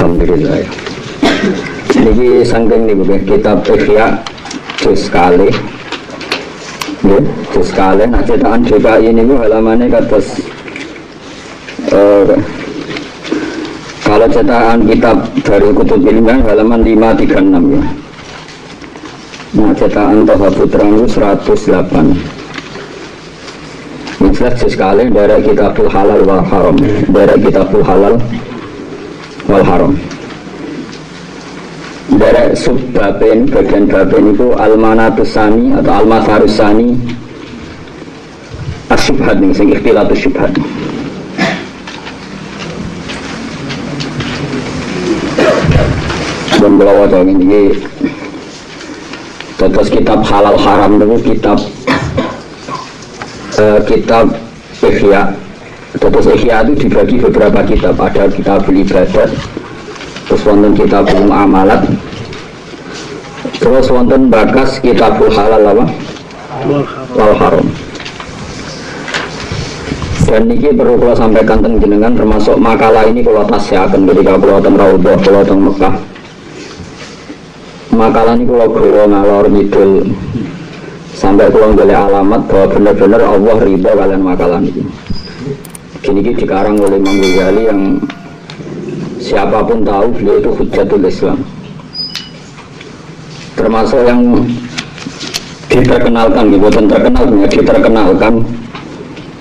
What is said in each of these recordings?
Alhamdulillah. Ini sangking nih bukan kitab Ihya juz kali. Ya, juz kali. Nah cetakan DKI ini bu halamannya kados kalau cetakan kitab dari Kutub Ilmiah halaman 536 ya. Nah cetakan Toha Putra itu 108. Misalnya sekali dari Kitabul Halal wal Haram, dari Kitabul Halal wal Haram. Dari subbabin, bagian babin itu Al-Manatus Sani atau Al-Masarus Sani As-Subhat nih, sing ikhtilatus Subhat. Dan kalau wajah ini terus kitab halal haram itu kitab Ihya. Terus Ihya itu dibagi beberapa kitab, ada kitab ibadat, terus wonten kitab amalat, terus wonten bakas kitabul halal apa? Wal haram. Dan ini perlu kalau sampaikan tentang jenengan, termasuk makalah ini kalau tasyakan ketika kalau tentang Raudhah, kalau tentang Mekah. Makalah ini kalau guru ngalor ngidul sampai kalau boleh alamat bahwa benar-benar Allah ridha kalian makalah ini. Gini dikarang oleh Imam Ghazali yang siapapun tahu beliau itu Hujjatul Islam. Termasuk yang diterkenalkan, diterkenalkan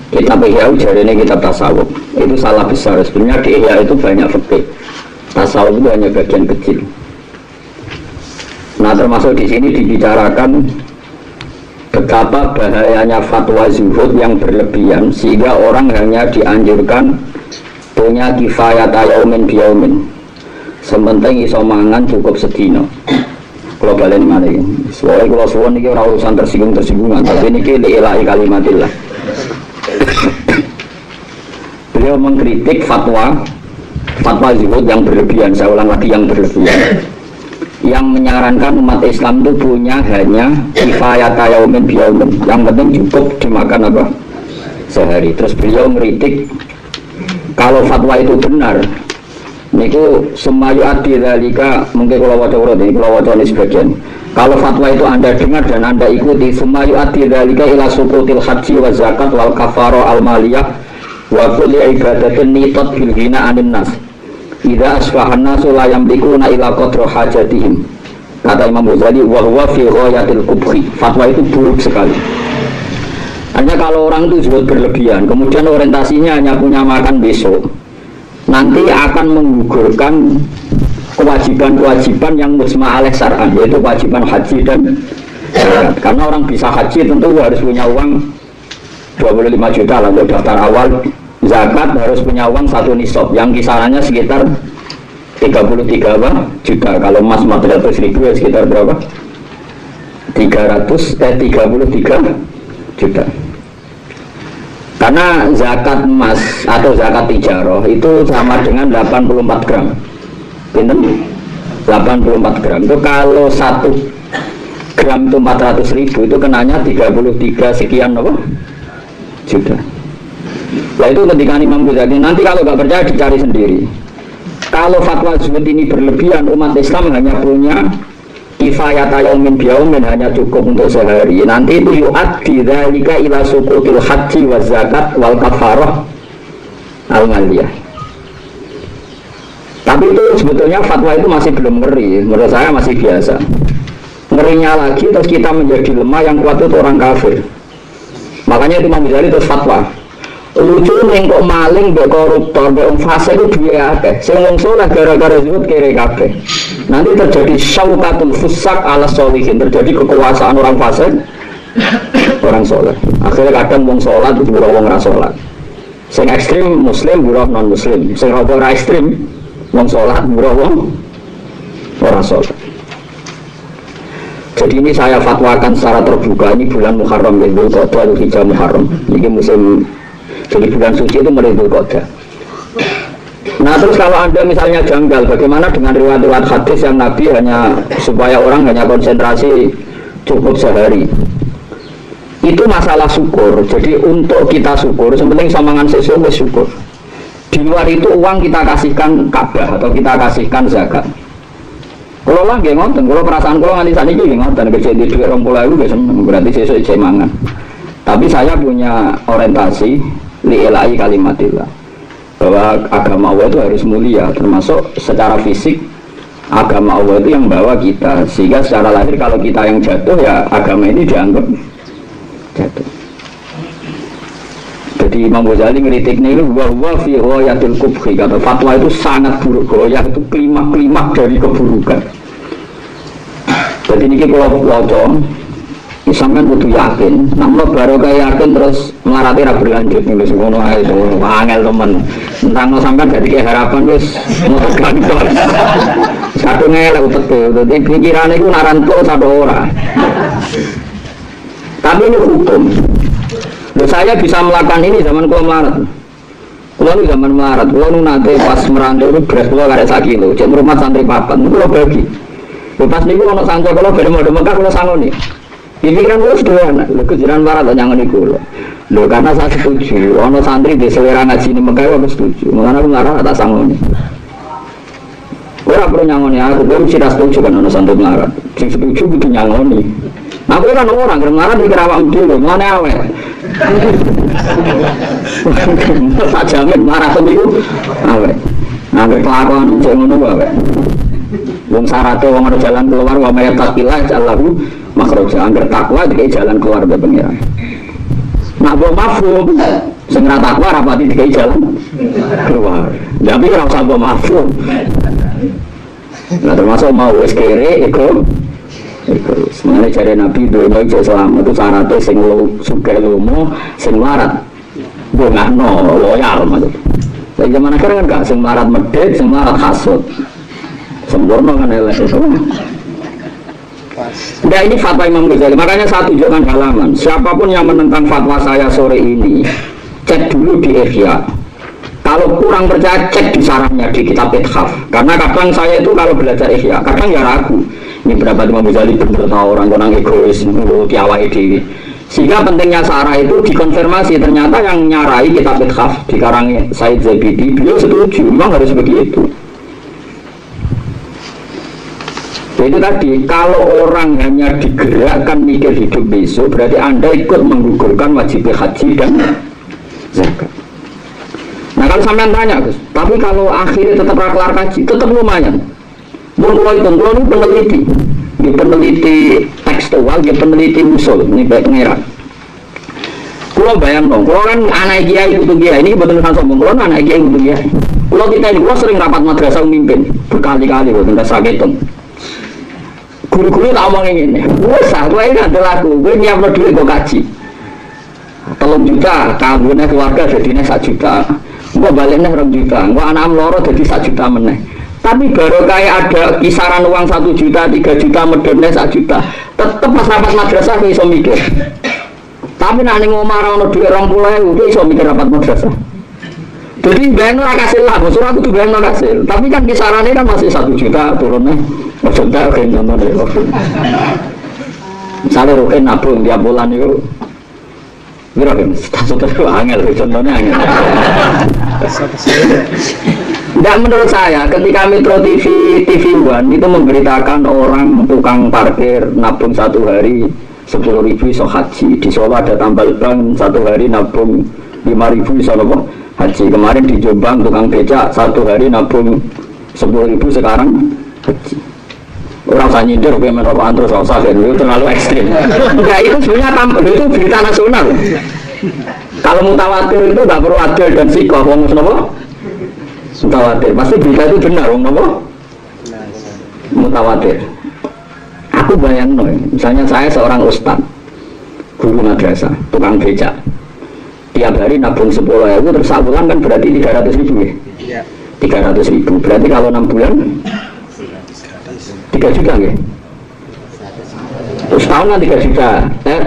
kitab Ihya ujarnya kitab tasawuf. Itu salah besar. Sebenarnya di Ihya itu banyak fikih. Tasawuf itu hanya bagian kecil. Nah termasuk di sini dibicarakan betapa bahayanya fatwa zuhud yang berlebihan sehingga orang hanya dianjurkan punya kifayat yaumin biyaumin. Sementing iso mangan cukup sedina. Kalau balen mana ini? Soalnya kalau suwon ini orang urusan tersinggungan, tapi ini li'ilai kalimatillah. Beliau mengkritik fatwa zuhud yang berlebihan. Saya ulang lagi, yang berlebihan, yang menyarankan umat Islam itu punya hanya kifayat yaumin biyaumin, yang penting cukup dimakan apa sehari. Terus beliau mengkritik kalau fatwa itu benar niku semayu adi dalika, mungkin kalau wajah urut ini, kalau wajah ini sebagian, kalau fatwa itu anda dengar dan anda ikuti, semayu adi dalika ila sukutil haji wa zakat wal kafaro al maliyah wa kulli ibadatin nitat bil ghina anin nas idza asfahan nasu la yamlikuna ila qadra hajatihim. Kata Imam Ghazali, wa huwa fi ghayatil kubhi. Fatwa itu buruk sekali. Hanya kalau orang itu zuhud berlebihan, kemudian orientasinya hanya punya makan besok, nanti akan menggugurkan kewajiban-kewajiban yang mujma' alaih syar'an, yaitu kewajiban haji dan zakat. Karena orang bisa haji tentu harus punya uang 25 juta lah untuk daftar awal. Zakat harus punya uang 1 nisab yang kisarannya sekitar 33 juta. Kalau emas 400.000 ya sekitar berapa? 33 juta. Karena zakat emas atau zakat tijarah itu sama dengan 84 gram. Pinten? 84 gram. Itu kalau 1 gram itu 400.000, itu kenanya 33 sekian apa? Juta. Nah itu ketika Imam Ghazali, nanti kalau nggak percaya dicari sendiri. Kalau fatwa zuhud ini berlebihan, umat Islam hanya punya kifayat yaumin biyaumin, hanya cukup untuk sehari. Nanti itu yu'addi dzalika ila suqutil haji wa zakat wal kafarah al maliyah. Tapi itu sebetulnya fatwa itu masih belum ngeri. Menurut saya masih biasa. Ngerinya lagi terus kita menjadi lemah, yang kuat itu orang kafir. Makanya itu Imam Ghazali terus fatwa. Lucu nih kok maling, mbak koruptor, mbak fasik itu biaya akeh. Sing wong saleh gara-gara zuhud kere kabeh. Nanti terjadi syaukatul fusak ala sholihin, terjadi kekuasaan orang fasik, orang saleh. Akhirnya kadang wong salat buruh wong ora salat. Sing ekstrim muslim buruh non muslim. Sing ora ekstrim wong salat buruh wong ora salat. Jadi ini saya fatwakan secara terbuka, ini bulan Muharram, Dzulqa'dah, Dzulhijjah, Muharram. Ini musim. Jadi bulan suci itu mulai Dzulqa'dah. Nah terus kalau anda misalnya janggal, bagaimana dengan riwayat-riwayat hadis yang Nabi hanya supaya orang hanya konsentrasi cukup sehari? Itu masalah syukur. Jadi untuk kita syukur, sepenting samangan sesuatu syukur. Di luar itu uang kita kasihkan Ka'bah atau kita kasihkan zakat. Kalau lah nggih ngoten, kalau perasaan kalau nganti saniki nggih ngoten, gede di dhuwit 20.000 nggih seneng, berarti sesuk isih mangan. Tapi saya punya orientasi li ilahi kalimatillah. Bahwa agama Allah itu harus mulia, termasuk secara fisik agama Allah itu yang bawa kita, sehingga secara lahir kalau kita yang jatuh ya agama ini dianggap jatuh. Jadi Imam Ghazali ngeritik ini bahwa fi ghayatil kubhi, kata fatwa itu sangat buruk, goyah itu klimak-klimak dari keburukan. Jadi ini kalau wajah sampean kudu yakin, namun baru kayak yakin terus melarati ra berlanjut nih semono ae angel temen. Entang sampean jadi kayak harapan wis ngono kantor. Satu ngelak betul, jadi pikiran itu narantuk satu orang. Tapi ini hukum. Loh, saya bisa melakukan ini zaman kula melarat. Kula nu zaman melarat, kula nu nate pas merantau itu beras kula karek sak kilo, cek rumah santri papat, kula bagi. Lho pas niku ana sanco kula ben modho Mekah kula sangoni. Pikiran kula sederhana, lho kejiran melarat nyangoni kula. Lho karena saya setuju, ana santri di selera ngaji ni Mekah aku setuju. Makanya aku melarat tak sangoni. Ora perlu nyangoni aku, kowe mesti setuju kan ana santri melarat. Sing setuju kudu nyangoni. Nah, aku kan orang melarat mikir awak dhewe, ngene awake. Tak jamin marah itu awake. Nah, kelakuan sing ngono wae. Wong syaratnya wong ada jalan keluar wa may yattaqillah ja'alahu makhraja. Angger takwa dikai jalan keluar dari pengiran. Nah, wong mafhum sing ora takwa rapati dikai jalan keluar. Tapi ora usah wong mafhum. Nah, termasuk mau wis kere iku sebenarnya cari Nabi dunia itu selama itu syaratnya sing suka lomo sing larat gue nggak loyal maksud. Dari zaman akhir kan gak sing larat medit, sing larat hasut sempurna kan elek itu. Nah ini fatwa Imam Ghazali, makanya saya tunjukkan halaman. Siapapun yang menentang fatwa saya sore ini, cek dulu di Ihya. Kalau kurang percaya cek di sarahnya di kitab Ithaf. Karena kadang saya itu kalau belajar Ihya, kadang ya ragu. Ini berapa Imam Ghazali bener tahu orang egois menurut awake dhewe. Sehingga pentingnya sarah itu dikonfirmasi, ternyata yang nyarai kitab Ithaf dikarang Said Zabidi, beliau setuju, memang harus begitu. Itu tadi, kalau orang hanya digerakkan mikir hidup besok, berarti Anda ikut menggugurkan wajib haji dan zakat. Nah kalau sampean tanya, Gus, tapi kalau akhirnya tetap kelar haji, tetap lumayan. Kalau itu peneliti tekstual, dia peneliti usul, ini baik pengeran. Kalau bayang dong, kalau kan anak kiai butuh kiai, ini betul-betul sombong, kalau anak kiai butuh kiai. Kalau kita ini, kalau sering rapat madrasah memimpin, berkali-kali, betul-betul sakitung. Guru-guru tak omong ini, usah, gue ini adalah aku, gue nyiapkan duit gue kaji. 3 juta, kagumnya keluarga jadinya 1 juta. Gue baliknya 2 juta, gue anak meloro jadi 1 juta meneh. Tapi baru kayak ada kisaran uang 1 juta, 3 juta, medonnya 1 juta. Tetep pas rapat madrasah gue iso mikir. Tapi nanti ngomong orang duit 20.000, gue iso mikir rapat madrasah. Jadi bayang lah kasil lah, maksudnya aku tuh bayang lah kasil. Tapi kan kisarannya kan masih 1 juta turunnya. Maksudnya oke contoh deh. Misalnya Rukin nabung tiap bulan itu. Kira-kira status itu angel, contohnya angel. Dan menurut saya, ketika Metro TV One itu memberitakan orang tukang parkir nabung 1 hari 10.000 iso haji. Di Solo ada tambal ban 1 hari nabung 5.000 iso haji. Kemarin di Jombang tukang becak 1 hari nabung 10.000 sekarang haji. Orang saya nyindir, gue menerokan terus usah, itu terlalu ekstrim. Ya itu sebenarnya itu berita nasional. Kalau mutawatir itu nggak perlu adil dan sikoh, ngomong apa? Mutawatir, pasti berita itu benar, ngomong apa? Mutawatir. Aku bayang misalnya saya seorang ustad, guru madrasah, tukang becak. Tiap hari nabung 10.000, terus sebulan kan berarti 300.000 ya? 300.000, berarti kalau 6 bulan 3 juta ya? Setahun kan 3 juta,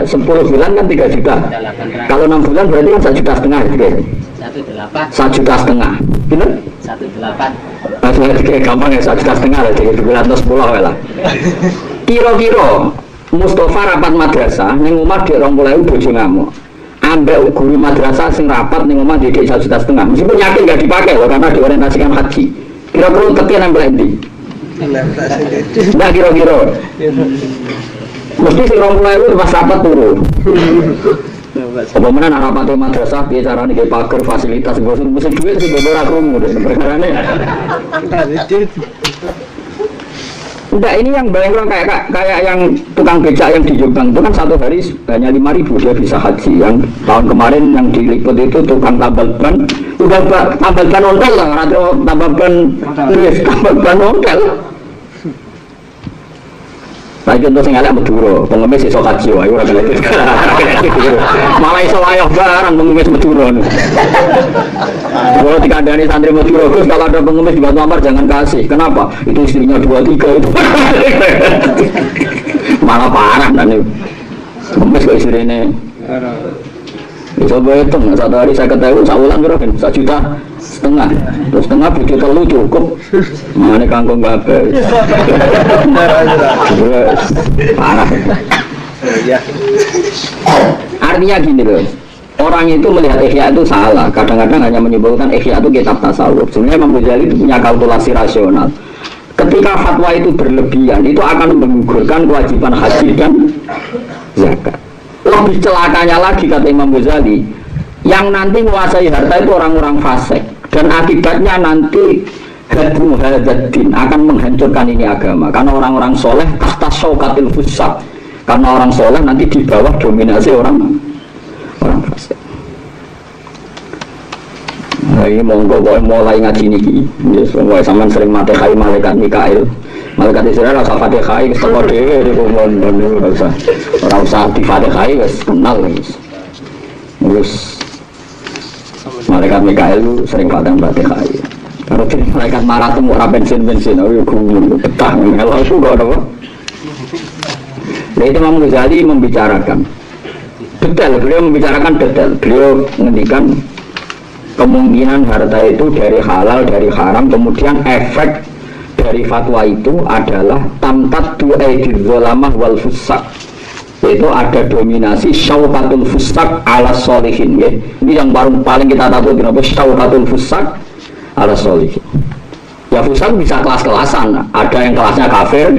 10 bulan kan 3 juta. Kalau 6 bulan berarti kan 1,5 juta gitu. 1,8 juta. Bener? 1,8. Gampang ya, 1,5 juta lah, jadi bulan atau 10 lah. Kira-kira Mustafa rapat madrasah, yang umat di 20.000 bojo ngamuk. ambek guru madrasah sing rapat ning omah didik 1,5 juta. Meskipun yakin enggak dipakai loh karena diorientasikan haji. Kira-kira tekan nempel endi? Enggak kira-kira. Mesti sing 20.000 pas rapat turu. Apa mana nak rapat madrasah piye carane nggih pager fasilitas mesti duit sing ora krungu perkarane. Enggak, ini yang bayang kayak yang tukang becak yang di Jombang itu kan satu hari hanya 5.000 dia bisa haji. Yang tahun kemarin yang diliput itu tukang tambal ban ontel lah, atau tambal ban ontel. Nah contoh sing elek Madura, pengemis iso haji wae ora kena itu. Malah iso wayah barang pengemis Madura. Kalau dikandani santri Madura, Gus kalau ada pengemis di Batu Ampar jangan kasih. Kenapa? Itu istrinya 2-3 itu. Malah parah dan itu. Pengemis kok istrinya. Coba hitung, satu hari saya ketahui, saulan berapa? 1,5 juta. Terus setengah video telu cukup. Mana kangkung gabe. Parah. Artinya gini loh. Orang itu melihat Ihya itu salah. Kadang-kadang hanya menyebutkan Ihya itu kitab tasawuf. Sebenarnya Imam Ghazali itu punya kalkulasi rasional. Ketika fatwa itu berlebihan, itu akan menggugurkan kewajiban haji dan zakat. Lebih celakanya lagi kata Imam Ghazali, yang nanti menguasai harta itu orang-orang fasik. Dan akibatnya nanti hadmu hadzal-din akan menghancurkan ini agama. Karena orang-orang soleh tahta syaukatil fusaq. Karena orang soleh nanti di bawah dominasi orang fasik. Nah, ini monggo mulai ngaji niki. Yes, mulai sampean sering matehai malaikat Mikail. Malaikat Israel rasa fatihai wis teko dhewe niku mon ora usah difatihai wis kenal wis. Malaikat Mikail itu sering fatihai. Kalau malaikat marah tuh ora bensin-bensin, ayo gumul betah melo itu kok apa. Jadi Imam Ghazali membicarakan detail, beliau membicarakan detail. Beliau menghentikan kemungkinan harta itu dari halal, dari haram, kemudian efek dari fatwa itu adalah tamtat du'aidil zolamah wal fusaq, yaitu ada dominasi syaukatul fusaq ala solihin ya. Ini yang paling kita tahu kenapa syaukatul fusaq ala solihin ya. Fusaq bisa kelas-kelasan, ada yang kelasnya kafir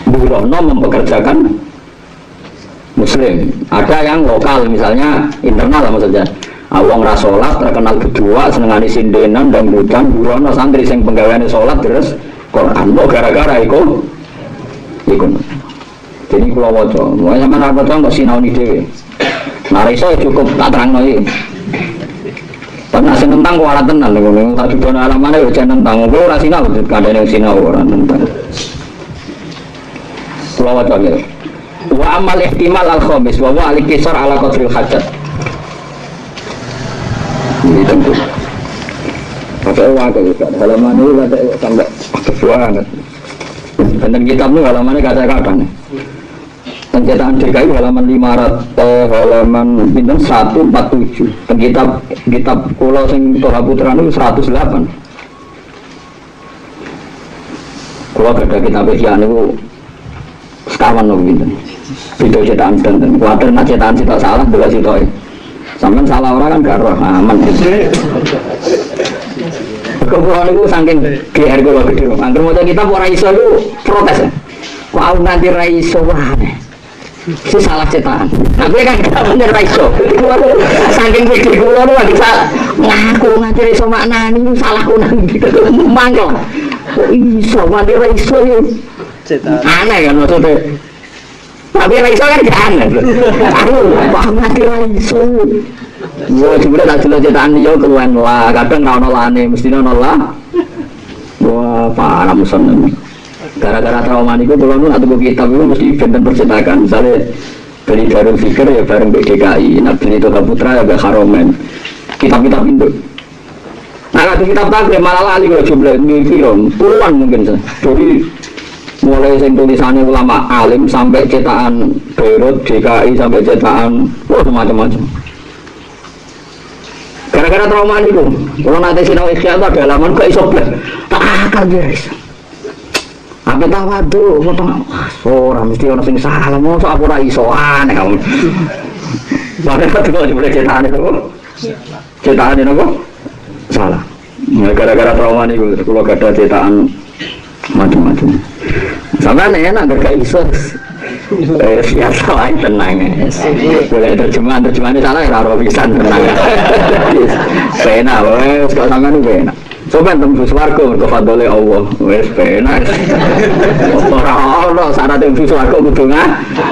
burono mempekerjakan muslim, ada yang lokal misalnya internal lah maksudnya. Awang rasolat terkenal kedua senengani sindenan dan hutan burono santri sing penggaweane salat terus Quran kok gara-gara iku. Jadi kula waca, mulai sampean ra waca kok sinaoni dhewe. Nah iso cukup tak terangno iki. Karena sing tentang kok ora tenan ngono, tak dudono alamane yo jan tentang kok ora sinau kadane sinau ora tentang. Kula waca iki. Wa amal ihtimal al-khamis wa huwa al-qisar ala qadril hajat. Ini tentu pakai wakil juga halaman ini ada sampai banget dan kitab ini halamannya kata-kata nih pencetakan DKI halaman 500 halaman 147 dan kitab Pulau Sing Toha Putra itu 108 kalau ada kitab Ihya itu sekawan loh video cetakan dan kuatir nak cetakan sitok salah juga sitok sampai salah orang kan gak roh aman kepulan itu saking GR gue gede angker mau kita orang iso itu protes ya kok aku nanti raiso wah si salah cetakan tapi kan gak bener raiso saking gede gue itu lagi salah ngaku nanti raiso makna ini salahku nanti mangkok kok iso nanti raiso itu aneh kan maksudnya tapi raiso kan gak aneh aku mati raiso wah sebenernya tak jelas cetakan dia keluar lah kadang gak ada lane mestinya nolak wah parah musuhnya gara-gara trauma itu kalau aku buku kitab itu mesti event dan percetakan misalnya beli Darul Fikir ya bareng BDKI nah beli Toha Putra ya gak Haromen kitab-kitab itu nah kalau kitab takrim malah lali kalau jumlah ini puluhan mungkin jadi mulai yang tulisannya ulama alim sampai cetakan Beirut, DKI sampai cetakan wah macam-macam gara-gara trauma itu kalau nanti sinau Ihya itu ada halaman gak iso belas tak akan guys apa tahu waduh orang mesti orang sing salah mau aku ra iso aneh Mana betul boleh cetakan itu? Cetakan itu apa? Salah. Ya, gara-gara trauma nih, kalau gak ada cetakan macam-macam. Sama enak gak iso. Biasa lah tenang. Boleh terjemahan salah ya taruh pisan tenang. Pena, wes kalau sama nih pena. Coba tembus warga mergo fadhole Allah. Wes pena. Ora syarat tembus warga kudu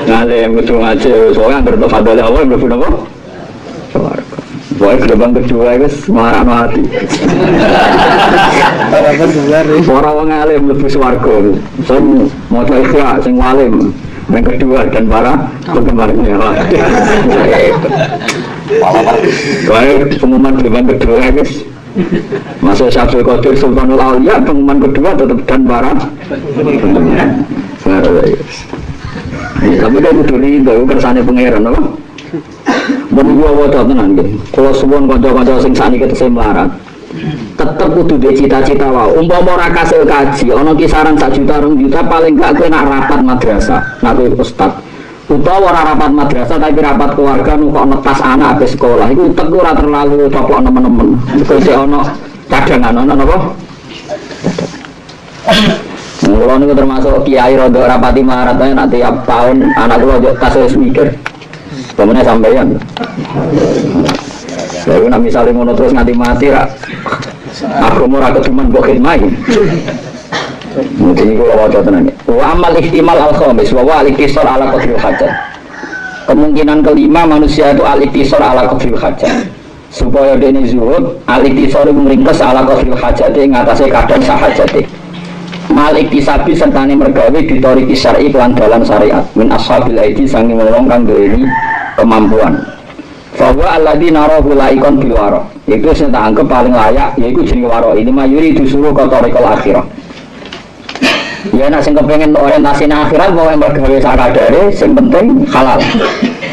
ngalim kudu ngaji. Soale anggere fadhole Allah mlebu napa? Warga. Boy gerbang kedua wis marano ati. Ora wong alim mlebu swarga. Sing maca ikhya sing alim. Yang kedua dan para penggemarnya. Baik pengumuman gerbang kedua guys. Masuk Syabdul Qadir Sultanul Aulia pengumuman kedua tetap dan para penggemar. Tapi dia kudu rido kersane pangeran apa? Ben gua waca tenan nggih. Kula suwun kanca-kanca sing sakniki tesih melarat. Tetep kudu duwe cita-cita wae. Umpama ora kasil kaji, ana kisaran 1 juta 2 juta paling gak kowe nak rapat madrasah, nak kowe ustaz. Utawa ora rapat madrasah tapi rapat keluarga kok netas anak habis sekolah. Iku utek ora terlalu coplok nemen-nemen. Iku sik ana cadangan ana napa? Mula niku termasuk kiai rodok rapati marat nak tiap tahun anak kula yo kasus mikir. Pemene sampeyan. Lalu nak misalnya ngono terus nganti mati rak. Aku mau rakyat cuma buat khidmah. Mungkin ini kalau wajah tenang. Wa amal ihtimal al-khamis wa al-iktisar ala qadril hajat. Kemungkinan kelima manusia itu al-iktisar ala qadril hajat. Supaya dia ini zuhud, al-iktisar itu meringkes ala qadril hajat ngatasi kadang sahajat. Mal iktisabi serta ini mergawe ditoriki syar'i kelan dalam syariat min ashabil aidi sangi melongkang ini kemampuan. Bahwa alladzi narahu laikon bil waro. Itu sing tak anggap paling layak yaiku jenenge waro. Ini mayuri disuruh ke thariqal akhirah. Ya nek sing kepengin orientasine akhirat mau mergawe sakadare sing penting halal.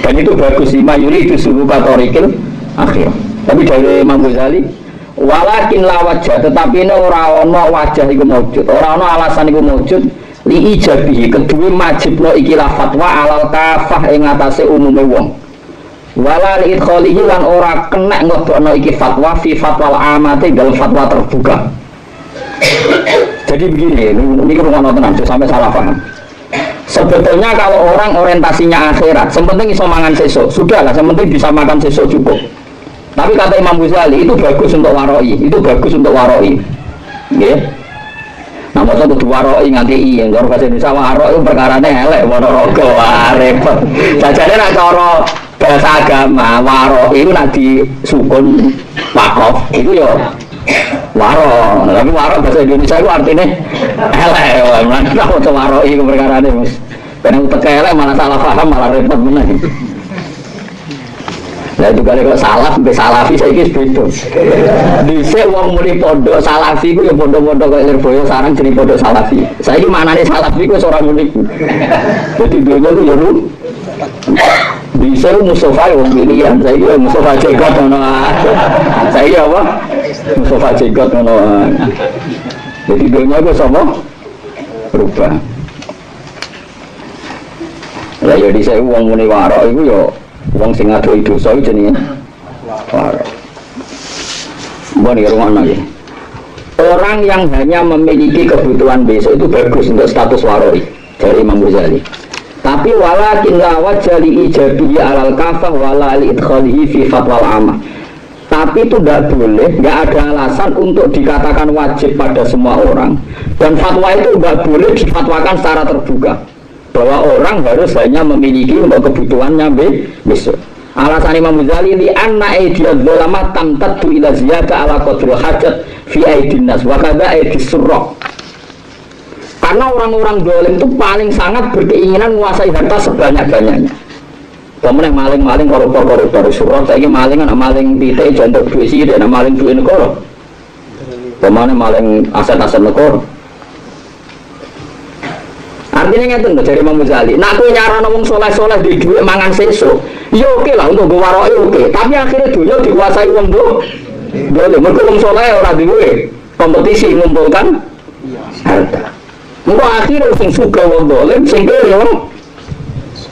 Dan itu bagus lima mayuri disuruh ke thariqal akhirah. Tapi dari Imam Ghazali walakin la wajah tetapi ini ora ana wajah iku maujud. Ora ana alasan iku maujud li ijabihi kedue majibno iki la fatwa alal kafah ing atase umume wong. Wala li idkhalihi lan ora kena nglebokno iki fatwa fi fatwal amati dalam fatwa terbuka. Jadi begini, ini rumah tenan sampai salah paham. Sebetulnya kalau orang orientasinya akhirat, sepenting iso mangan sesuk, sudahlah, sepenting bisa makan sesuk cukup. Tapi kata Imam Ghazali itu bagus untuk waroi, itu bagus untuk waroi. Nggih. Nah, masa kudu waroi nganti iya, kalau bahasa Indonesia waroi perkarane elek, warorogo, repot. Jajane nek cara bahasa agama waro itu nanti sukun wakof itu ya waro, tapi waro bahasa Indonesia itu artinya elek. Mana tahu tuh waro itu perkara ini mas, karena utek elek malah salah paham malah repot benar. Nah itu kali kok salaf sampai salafi saya kis beda. Dhisik wong muni pondok salafi ku ya pondok-pondok kok Lirboyo sarang jeneng pondok salafi. Saiki maknane salafi ku ora muni. Dadi dhewe ku ya lu. Dhisik Mustafa wong pilihan, saiki Mustafa Jenggot ngono. Saiki apa? Mustafa Jenggot ngono. Jadi dhewe ku sapa? Berubah. Lah ya dhisik wong muni warok iku ya wong sing ngadohi dosa iki jenenge waro. Mbon iki rumah nggih. Orang yang hanya memiliki kebutuhan besok itu bagus untuk status waroi dari Imam Ghazali. Tapi walakin la wajali ijabi alal kafah wala li idkhalihi fi fatwal amah. Tapi itu tidak boleh, tidak ada alasan untuk dikatakan wajib pada semua orang. Dan fatwa itu tidak boleh difatwakan secara terbuka. Bahwa orang harus hanya memiliki untuk kebutuhannya besok. Alasan Imam Ghazali li anna aidiyad dzulama tamtaddu ila ziyada ala qadril hajat fi aidin nas wa kadza aidis surra. Karena orang-orang dolim itu paling sangat berkeinginan menguasai harta sebanyak-banyaknya. Kemudian maling-maling koruptor surra saiki maling ana maling pitik jantuk duit sithik ana maling duit negara. Kemudian maling aset-aset negara. Artinya ngeten lho dari Imam Ghazali. Nak kowe nyarana wong saleh-saleh di dhuwit mangan sesuk, ya oke lah untuk waroke oke. Tapi akhirnya dunya dikuasai wong dolim. Mergo wong saleh ora duwe kompetisi ngumpulkan harta. Mergo akhirnya sing sugih wong dolim sing kere wong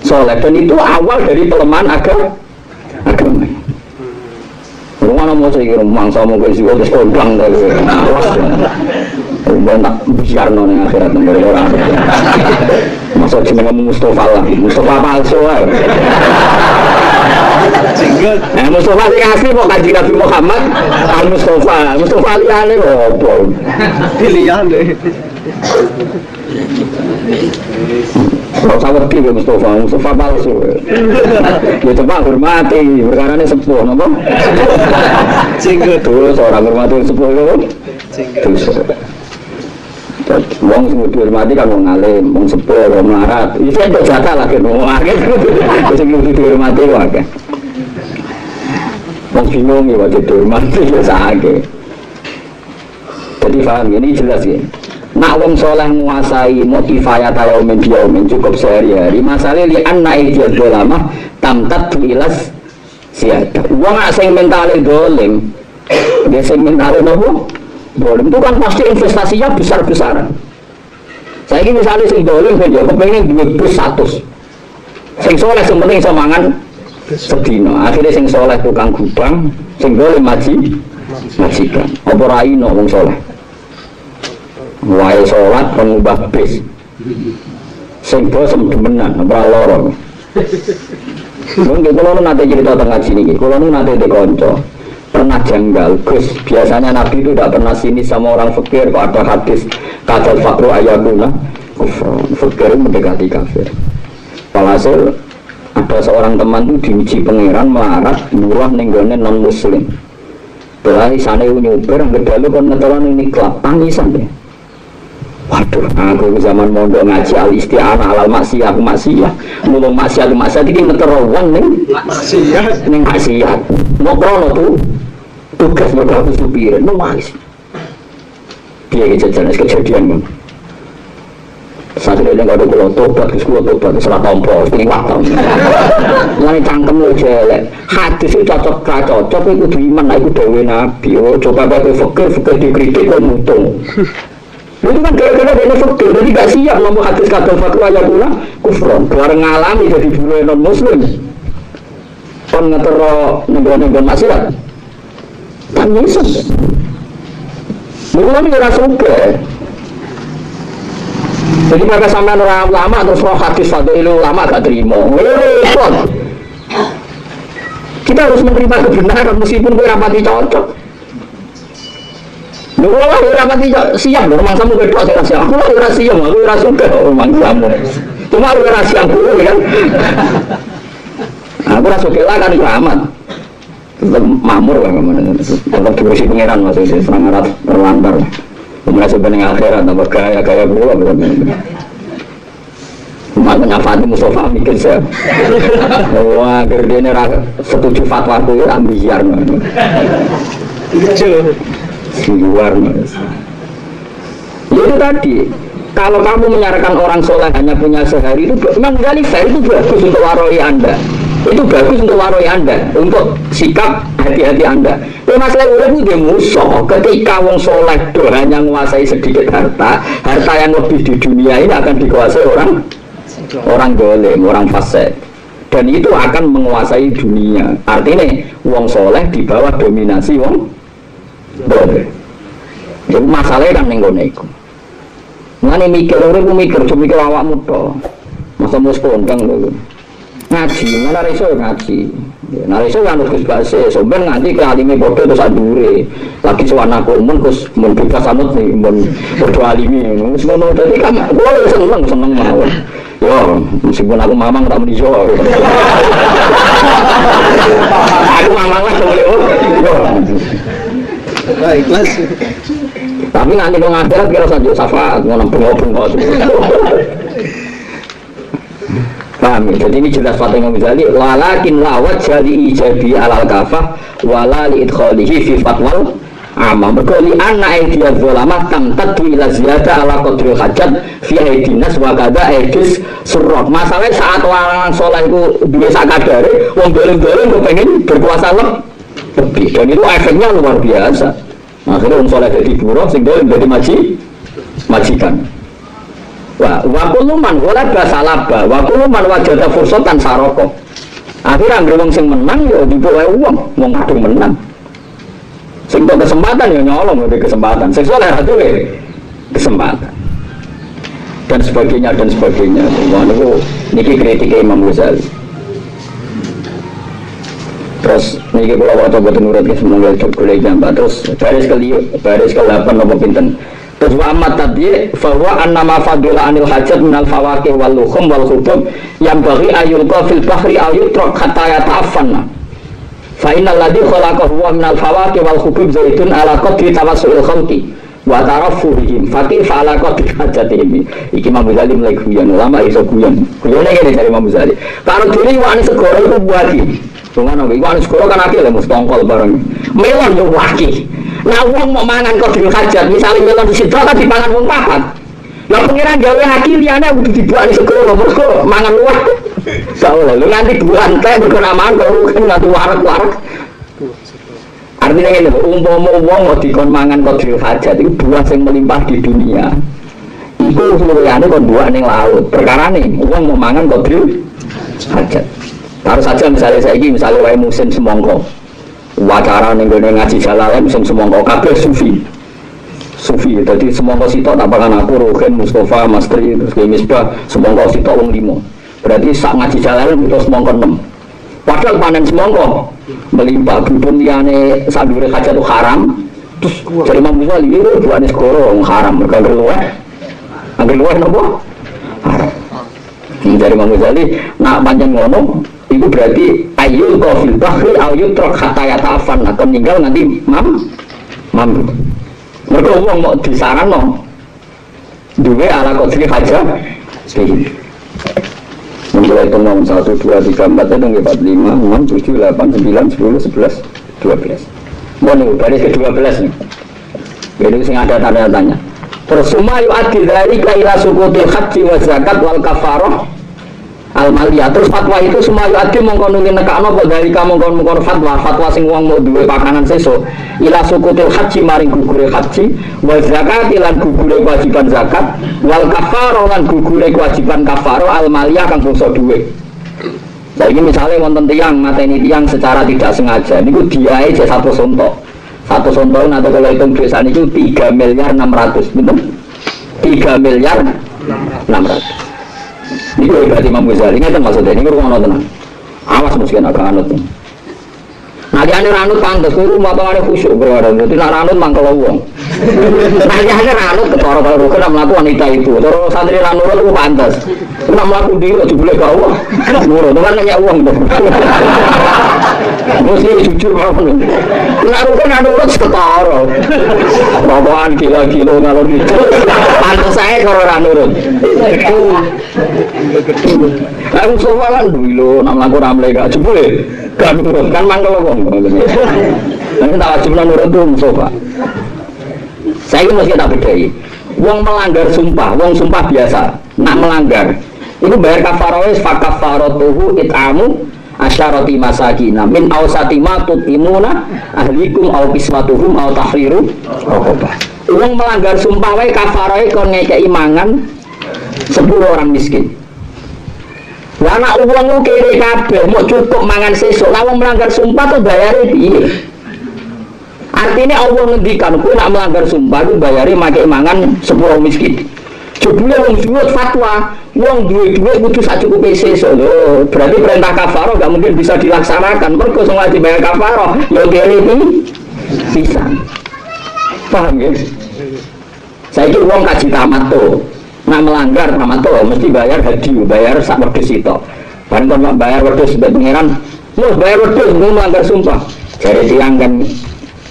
saleh dan itu awal dari pelemahan agama. Rumah mau saya kira mangsa mau ke situ terus kondang dari awas. Udah tak biar nona akhirat nomor orang. Masuk sini kamu Mustafa lah, Mustafa palsu lah. Mustafa sih asli kok kaji Nabi Muhammad. Mustafa liane kok. Pilihan deh. Kalau saya wedi ke Mustafa palsu. Ya coba hormati, perkaranya sepuh, apa? Singgut. Terus orang hormati sepuh itu. Terus. Wong sing dihormati kan wong alim, wong sepuh, wong melarat. Itu entuk jatah lah kan wong akeh. Sing dihormati wae akeh. Wong bingung ya wajib dihormati ya sakake. Jadi paham ini jelas ya. Nak wong soleh menguasai motivaya tayaumin biyaumin cukup sehari-hari. Masalah li anna ijaz dolama tamtat ilas siada. Wong sing mentale dolim, dia sing mentale nopo? Dolim itu kan pasti investasinya besar-besaran. Saya ini misalnya sing dolim saja, kepengen duit bus 100. Sing soleh sing penting semangan sedino. Akhirnya sing soleh tukang gubang, sing dolim majikan. Apa raino wong soleh? Wae sholat pengubah bis. Sing bosem demenan, ora loro. Mungkin kalau nanti cerita tengah sini, kalau nanti dikonco pernah janggal, Gus. Biasanya Nabi itu tidak pernah sini sama orang fakir. Kok ada hadis kadal fakru ayatuna, fakir mendekati kafir. Walhasil ada seorang teman itu diuji pangeran melarat murah nenggone non muslim. Berarti sana nyuper ngedalu kon ngetoran ini kelap tangisan deh. Waduh, aku zaman mondok ngaji al-isti'anah alal maksiyah mulung maksiat ini ngeterowang ning maksiat mau krono tuh tugas modal supir nuwais dia jajanan kejadian kan saat ini gak ada kulau tobat setelah tompol ini waktu ini cangkem lo jelek hadis itu cocok itu diiman itu dawe nabi coba pakai fakir dikritik kok mutung itu kan gara-gara dia fakir, jadi gak siap ngomong hadis kadal fakir aja pula kufron, keluar ngalami jadi buruh non muslim kon ngetero nenggon maksiat kan Yesus mula ini rasa suka jadi mereka sampai orang ulama terus roh hadis fadil ulama gak terima kita harus menerima kebenaran meskipun gue rapati cocok. Kalau aku rapati siap, memang kamu berdua saya siap. Aku rasa siap, aku rasa suka memang kamu. Cuma aku rasa siap dulu kan. Aku rasa suka lah kan amat. Tetap mamur kan kemana. Tetap dibersih pengiran maksudnya serang arat terlantar. Merasa bening akhirat, tambah gaya berdua betul-betul. Makanya Fatih Mustafa mikir saya. Wah, kerjanya setuju fatwa aku ya ambiar. Luar itu tadi kalau kamu menyarankan orang soleh hanya punya sehari itu memang dari fair itu bagus untuk waroi anda itu bagus untuk waroi anda untuk sikap hati-hati anda masalah itu dia musuh ketika wong soleh hanya menguasai sedikit harta yang lebih di dunia ini akan dikuasai orang dolim, orang fasik dan itu akan menguasai dunia artinya wong soleh di bawah dominasi wong boleh. Jadi masalahnya kan nenggone iku. Ngene mikir cuma mikir awakmu to. Masa mus kondang lho. Ngaji, mana reso ngaji. Nah reso kan Gus Base, sampean ngaji ke alime padha terus adure. Lagi sowan aku mun Gus mun bebas anut nih mun padha alime ngono. Wis ngono dadi kan kula seneng mawon. Yo, meskipun aku mamang tak muni yo. Aku mamang lah boleh. Ikhlas. Tapi nanti kalau akhirat kira saja syafaat ngono bengok-bengok. Paham ya? Jadi ini jelas Fatih Imam Ghazali walakin lawat jadi ijabi alal kafah wala li idkhalihi fi fatwal amma berkali anna aidiyaz zulamat tamtadu ila ziyada ala qadril hajat fi aidinas wa kada aidis surrat. Masalahnya saat orang soleh itu biasa kadare wong dolim-dolim kepengen berkuasa lebih dan itu efeknya luar biasa. Akhirnya orang soleh jadi buruh, sing dolim jadi majikan. Wah, wakuluman wala basalaba, wakuluman wajada fursotan saroko. Akhirnya anggere wong sing menang ya dipoe wong kadung menang. Sing tok kesempatan ya nyolong ngene kesempatan. Sing saleh ra duwe kesempatan. Dan sebagainya. Wah niku niki kritik Imam Ghazali. Terus niki kula waca boten nurut ke semoga golek jambak terus baris ke-8 napa pinten. Terus wa amat tadi bahwa annama fadila anil hajat minal fawaqih wal luhum wal khutub yang bagi ayulqa fil bahri ayutraq hatta yata'affanna. Fa innal ladzi khalaqahu wa minal fawaqih wal khutub zaitun ala qadri tawassul khalqi wa tarafuhim fakir fa ala qadri hajatihim. Iki Imam Ghazali mulai guyon ulama iso guyon. Guyone ngene dari Imam Ghazali. Karo diri wani segoro iku buati. Tungan iki wani segoro kan akeh lho mustongkol bareng. Melon yo waki. Nah wong mau mangan kodil hajat, misalnya melon di situ kan dipangan wong papat. Lah pengiran gawe haki liyane kudu dibuat segoro mergo mangan luwih. Soale lu nanti buan teh mergo mangan kok kan ngatu warak-warak. Artinya ngene lho, umpama wong mau dikon mangan kodil hajat itu buah sing melimpah di dunia. Iku seluruhane kon buah ning laut. Perkarane wong mau mangan kodil hajat. Taruh saja misalnya saiki misalnya wae musim semongko. Wacara ning gone ngaji jalalan sing semongko kabeh sufi. Dadi semongko sitok tak pangan aku Rogen Mustafa Mastri terus Ki Misbah semongko sitok wong 5. Berarti sak ngaji jalalan itu semongko 6. Padahal panen semongko melimpah pun liyane sadure hajat itu haram. Terus dari Imam Ghazali itu buane segoro haram mergo angger luweh napa? Haram. Dari Imam Ghazali nak pancen ngono itu berarti ayul qafil bahri ayut trok hatta yata'afan atau meninggal nanti mam mereka wong mau disaranno duwe ala qadri hajat iki mulai tenon 1 2 3 4 dan 4 5 6 7 8 9 10 11 12 mau nih baris ke-12 nih jadi sing ada tanda-tandanya terus sumayu adil dari ila sukutil haji wa zakat wal kafarah al-maliyah. Terus fatwa itu semua adil mongko nuli nekakno kok dari kamu mongkon fatwa sing wong mau duwe pakanan sesuk ila sukutil haji maring gugure haji wa zakat lan gugure kewajiban zakat wal kafarah lan gugure kewajiban kafarah al-maliyah kang bangsa duwe. Saiki misale wonten tiyang mateni tiyang secara tidak sengaja niku diae jek satu sontok nanti kalau hitung desa niku 3 miliar 600 betul? 3 miliar 600. Ini berarti Imam Ghazali, ingat maksudnya, ini rumah tenang. Awas mungkin agak anut. Nah dia ada ranut pantas, itu rumah tangannya khusyuk berada. Jadi nak ranut mangkel wong. Nah dia ada ranut ketara kalau kena melaku wanita itu. Terus santri ranut itu pantas. Kena melaku diri itu boleh bawa. Nurut, itu kan nanya uang tuh. Mesti jujur banget. Nah rukun ranut ketara. Bawaan kilo-kilo ngalor gitu. Pantas saya kalau ranut. Aku semua kan dulu, nak melaku ramai gak boleh. Kan mangkel wong. Nanti tak wajib nurut itu Mustafa. Saya ini mesti tak bedai. Wong melanggar sumpah, wong sumpah biasa, nak melanggar. Itu bayar kafarah fakafaratuhu it'amu asyarati masakina min awsati ma tutimuna ahlikum aw kiswatuhum aw tahriru raqabah. Wong melanggar sumpah wae kafarah kon ngekeki mangan 10 orang miskin. Lah anak uang lu kiri kabeh mau cukup mangan sesuk, lawang melanggar sumpah tuh bayare piye? Artinya Allah ngendikan kowe nak melanggar sumpah itu bayare make mangan 10 miskin. Jebule wong duwe fatwa, wong duwe dhuwit kudu sak cukupe sesuk lho. Berarti perintah kafarah enggak mungkin bisa dilaksanakan. Mergo sing wajib bayar kafarah ya kene iki bisa. Paham ya? Saiki wong kaji tamat tuh. Nak melanggar sama tuh mesti bayar haji, bayar sak wedhus itu. Bareng kon bayar wedhus mbek pangeran, "Loh, bayar wedhus mau melanggar sumpah." Jare tiyang kan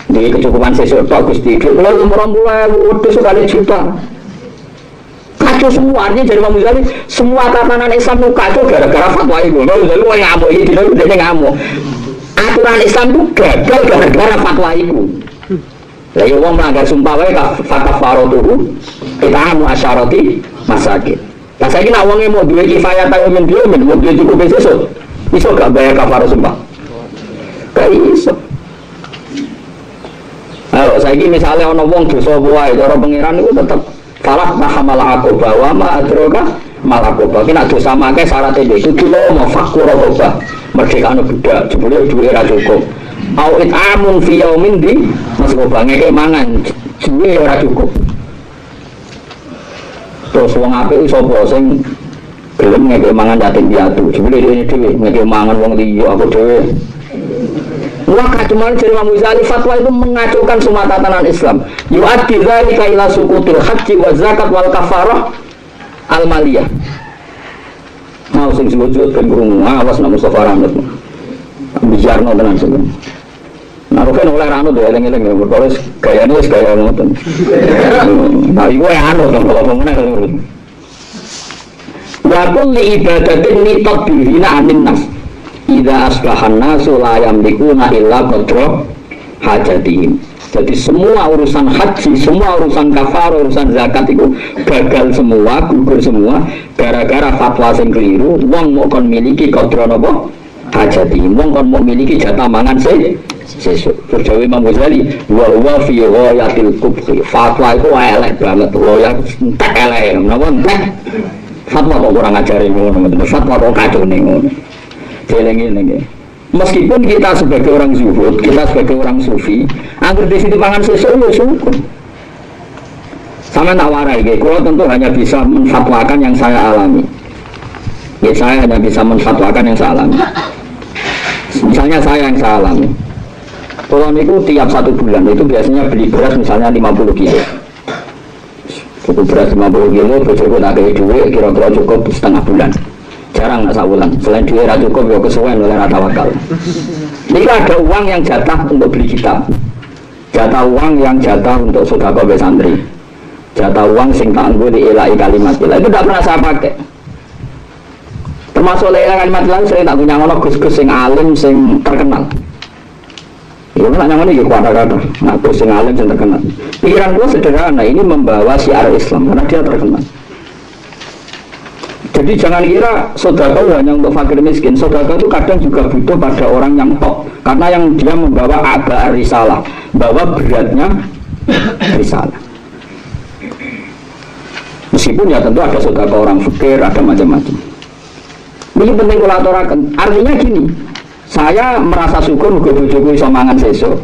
di kecukupan sesuk tok Gusti. Kula umur 20.000 wedhus kali juta. Kacau semua, artinya dari Imam Ghazali semua tatanan Islam itu kacau gara-gara fatwa itu. Imam Ghazali wong ngamuk iki dene ngamuk. Aturan Islam itu gagal gara-gara fatwa itu. Lah ya wong melanggar sumpah wae kafaratuhu it'amu asyarati masakin. Lah saiki nek wong mau duwe kifayah ta min biomin, mau duwe cukup sesuk, iso gak bayar kafarah sumpah? Gak iso. Ayo saiki misale ana wong dosa wae cara pangeran iku tetep salah mahamal aqaba wa ma adroka malakoba. Kena dosa makai syaratnya itu dulu mau fakku rokoba. Merdeka anu budak, jebule duwe ra cukup. Au it'amun fi yaumin di maskoba ngeke mangan, duwe ora cukup. Terus wong apik sapa sing gelem ngeke mangan yatim piatu. Jebule dene dhewe ngeke mangan wong liya aku dhewe. Maka cuma dari Imam Ghazali fatwa itu mengacaukan semua tatanan Islam. Yu'addi dzalika ila suqutil haji wa zakat wal kafarah al maliyah. Mau sing sebut-sebut ben krungu awas nak Mustafa Rahmat. Bijarno tenan sing. Nah, kan oleh rano tuh eling-eling ya, berkoris gayane wis gaya ngoten. Nah, iku anu to kalau ngomongnya terus. Wa kulli ibadatin nitabihina anin nas. Idza asbahan nasu la yamlikuna illa qadra hajatihim. Jadi semua urusan haji, semua urusan kafar, urusan zakat itu gagal semua, gugur semua gara-gara fatwa sing keliru. Wong mau kon miliki qadra napa? Hajatihim. Wong kon mau miliki jatah mangan sesuk. Terus Imam Ghazali wa huwa fi ghayatil kubri. Fatwa itu elek banget, ya entek elek. Napa entek? Fatwa kok kurang ajari ngono, fatwa kok kacau ning ngono. Geleng-geleng. Meskipun kita sebagai orang zuhud, kita sebagai orang sufi, anggur di situ pangan sesuk ya syukur. Sama tak warai, kalau tentu hanya bisa menfatwakan yang saya alami. Ya saya hanya bisa menfatwakan yang saya alami. Misalnya saya yang saya alami. Kalau itu tiap 1 bulan itu biasanya beli beras misalnya 50 kilo. Cukup beras 50 kilo, bojoku tak kei duit kira-kira cukup setengah bulan. Jarang nak sabulan. Selain duit ra cukup ya kesuwen oleh rata wakal. Ini ada uang yang jatah untuk beli kitab. Jatah uang yang jatah untuk sedekah be santri. Jatah uang sing tak nggo dielai kalimat ilah. Itu tidak pernah saya pakai. Termasuk elai kalimat ilah saya tak punya ngono gus-gus sing alim sing terkenal. Ya nak ngono iki kata-kata. Nak gus sing alim sing terkenal. Pikiran gua sederhana, ini membawa syiar Islam karena dia terkenal. Jadi jangan kira sedekah hanya untuk fakir miskin. Sedekah itu kadang juga butuh pada orang yang top, karena yang dia membawa agak risalah, bawa beratnya risalah. Meskipun ya tentu ada sedekah orang fakir, ada macam-macam. Ini penting kalau aturakan. Artinya gini, saya merasa syukur bojoku iso mangan sesuk,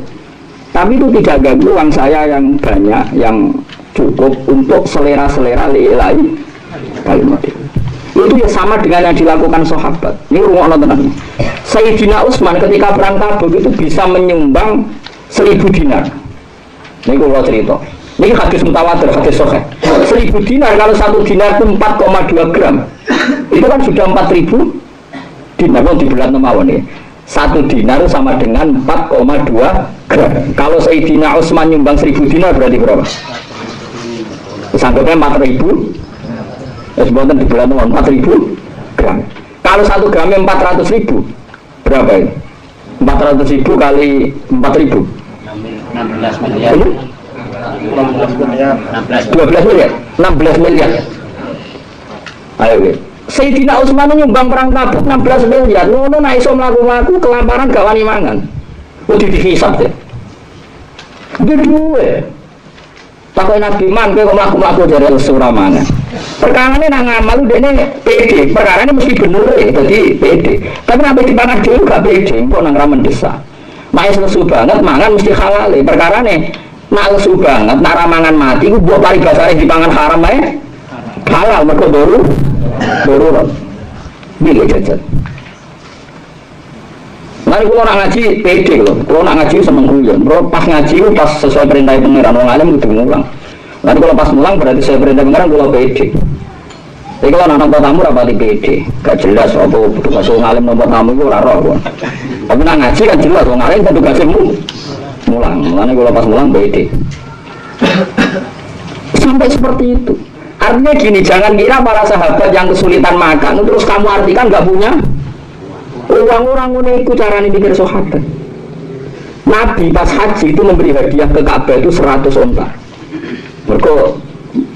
tapi itu tidak ganggu uang saya yang banyak, yang cukup untuk selera-selera lillahi kalimat. Itu ya sama dengan yang dilakukan sahabat. Ini rumah tenang. Sayyidina Utsman ketika perang Tabuk itu bisa menyumbang 1000 dinar. Ini kalau cerita. Ini hadis mutawatir, hadis sahih. 1000 dinar kalau 1 dinar itu 4,2 gram. Itu kan sudah 4000 dinar. Kalau dibulat mawon ya. 1 dinar sama dengan 4,2 gram. Kalau Sayyidina Utsman nyumbang 1000 dinar berarti berapa? Sanggupnya 4000. Sebutan di bulan 4000 gram. Kalau 1 gramnya 400.000 berapa ini? 400.000 kali 4.000 16 miliar. 12 miliar. 16 miliar. Ayo weh. Sayyidina Utsman nyumbang perang Tabuk 16 miliar. Ngono nek iso mlaku-mlaku kelaparan gak wani mangan. Udah dihisab deh. Duwe. Pakai Nabi Man, kau melaku-melaku dari surah mana? Perkara ini nang ngamal udah PD. Perkara ini mesti bener ya, jadi PD. Tapi nabi dipangan dulu gak PD, kok nang ramen desa. Maes lesu banget, mangan mesti halal. Perkara ini nak lesu banget, nak ramangan mati, gue buat paribasare dipangan haram ya. Halal, mereka doru. Bila jajan. Mari kalau nak ngaji PD loh, kalau nak ngaji seneng guyon. Kalau pas ngaji pas sesuai perintah pengiran orang alim udah ngulang. Nanti kalau pas mulang berarti saya perintah pengiran kalau PD. Tapi kalau anak tamu rapati PD, gak jelas apa tugas orang alim nomor tamu itu raro. Tapi nak ngaji kan jelas orang alim kan tugasnya mulang. Nanti kalau pas mulang PD. Sampai seperti itu. Artinya gini, jangan kira para sahabat yang kesulitan makan terus kamu artikan gak punya. Orang-orang ini ikut cara ini pikir sahabat. Nabi pas haji itu memberi hadiah ke Ka'bah itu 100 onta. Mereka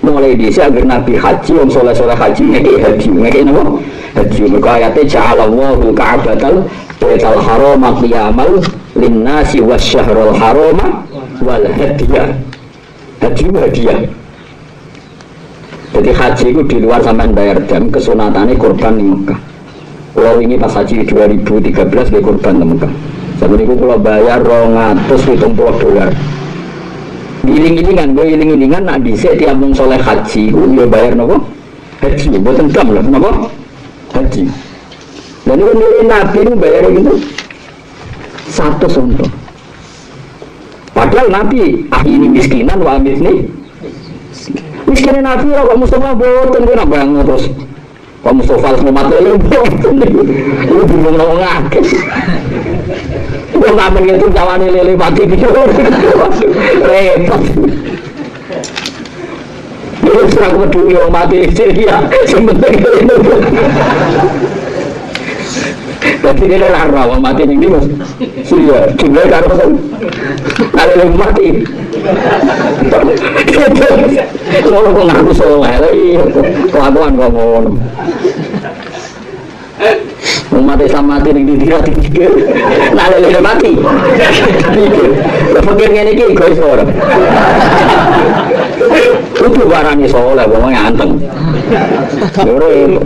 mulai desa agar Nabi haji, orang soleh-soleh haji ngekei haji, ngekei apa? Haji. Mereka ayatnya ja'alallahu ka'batal baital harama qiyamal linnasi wasyahrul harama wal hadiah. Haji hadiah. Jadi haji itu di luar sampean bayar jam kesunatannya kurban di Mekah. Kalau ini pas haji 2013 di kurban di Mekah. Saben itu kalau bayar $270. Iling-ilingan, gue iling-ilingan nak dhisik tiap wong soleh haji, gue bayar nopo? Haji, mboten dam lho, napa? Haji. Dan itu nilai Nabi itu bayar gitu 100 untuk. Padahal Nabi ini miskinan wa amis nih. Miskinnya Nabi kok Mustafa boten kok nak banget terus. Kok Mustafa semua mati boten. Lu bingung ngomong akeh. Wong amen itu jawane lele mati gitu. Repot. Lu serang peduli orang mati ya. Sebentar itu. Tapi dia dah larang mati yang ini mas. Sudah jumlah karo kalau yang mati. Kalau kau ngaku soleh lagi, kelakuan kau ngono. Umat Islam mati ning dikira dikir. Lah lele mati. Pikir ngene iki egois ora. Kudu barani soleh wong anteng. Lho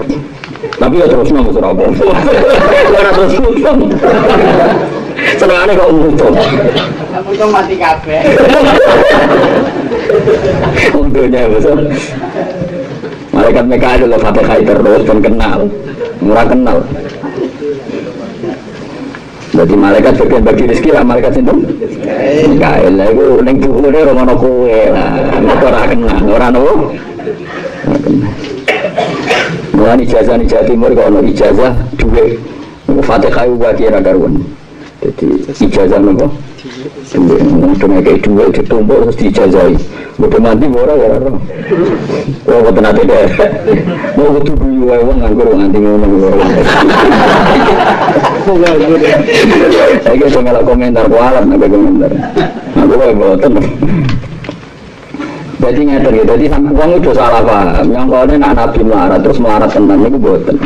tapi ya terus nang Surabaya. Ora terus untung. Senengane kok untung. Untung mati kabeh. Untungnya besar. Malaikat mereka adalah Fatihah terus dan kenal. Murah kenal. Jadi malaikat bagian bagi rezeki lah malaikat itu. Mikael lah itu neng dhuwure ora ono kowe lah. Ora kenal, ora ono. Mulai ijazah di Jawa Timur kalau ada ijazah duit Fatihah itu kira karuan. Jadi ijazah nopo duit, mungkin kayak duit ditumpuk terus diijazahi. Udah mati orang ya orang. Oh betul nanti deh. Mau betul dulu orang nganggur nanti ngomong orang. Saya kira ngelak komentar kualat nabe komentar. Aku betul. Jadi ngerti gitu, jadi uang itu salah paham. Yang kalau ini nak Nabi melarat, terus melarat tentang itu boten.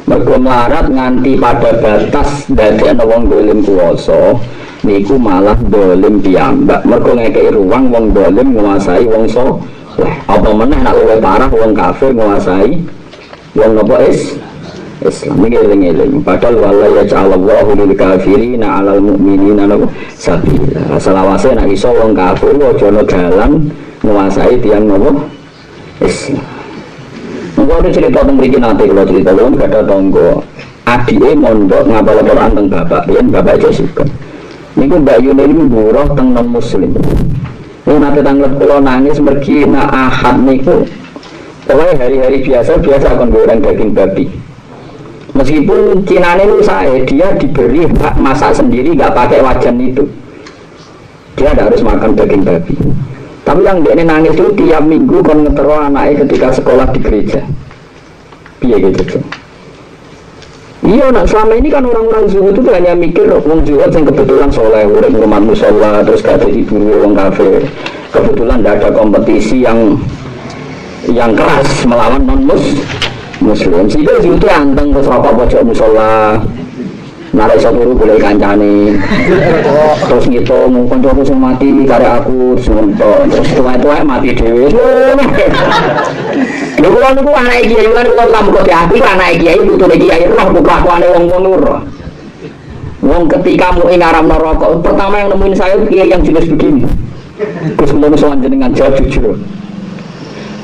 Mereka melarat nganti pada batas dari wong dolim kuoso, niku malah dolim piyambak. Mereka ngekei ruang wong dolim menguasai wong so. Apa meneh nak luwih parah wong kafir menguasai wong nopo Islam ini eling-eling. Padahal wala yaj'alallahu lil kafirina 'alal mu'minina sabila. Selawase nak iso wong kafir aja ana dalan menguasai tiang nopo Islam. Engkau ada cerita tentang mriki nanti kalau cerita lho gak ada tonggo. Adike mondok ngapal Quran teng bapak, yen bapak Jessica. Niku Mbak Yuni ini buruh teng non muslim. Niku nate tanglet kula nangis mergi nak Ahad niku. Pokoknya hari-hari biasa akan goreng daging babi. Meskipun Cinane itu dia diberi hak masak sendiri, nggak pakai wajan itu. Dia tidak harus makan daging babi. Tapi yang dia nangis itu tiap minggu kon ngetero anaknya ketika sekolah di gereja. Piye gitu. Iya, nah selama ini kan orang-orang zuhud itu hanya mikir wong zuhud yang kebetulan soleh, urip rumah musola, terus gak ada diburu wong kafir. Kebetulan tidak ada kompetisi yang keras melawan non-muslim. Sehingga zuhud itu anteng terus rokok pojok musola. Narik satu boleh kancane, terus ngitung koncoku sing mati karek aku terus tua-tua mati dhewe. Lha kula niku anake kiai lan kula tamu kok ati anake kiai putune kiai roh kelakuane wong ngono roh. Wong ketika mau ngaramno rokok, pertama yang nemuin saya kiai yang jenis begini. Terus kula sowan jenengan jawab jujur.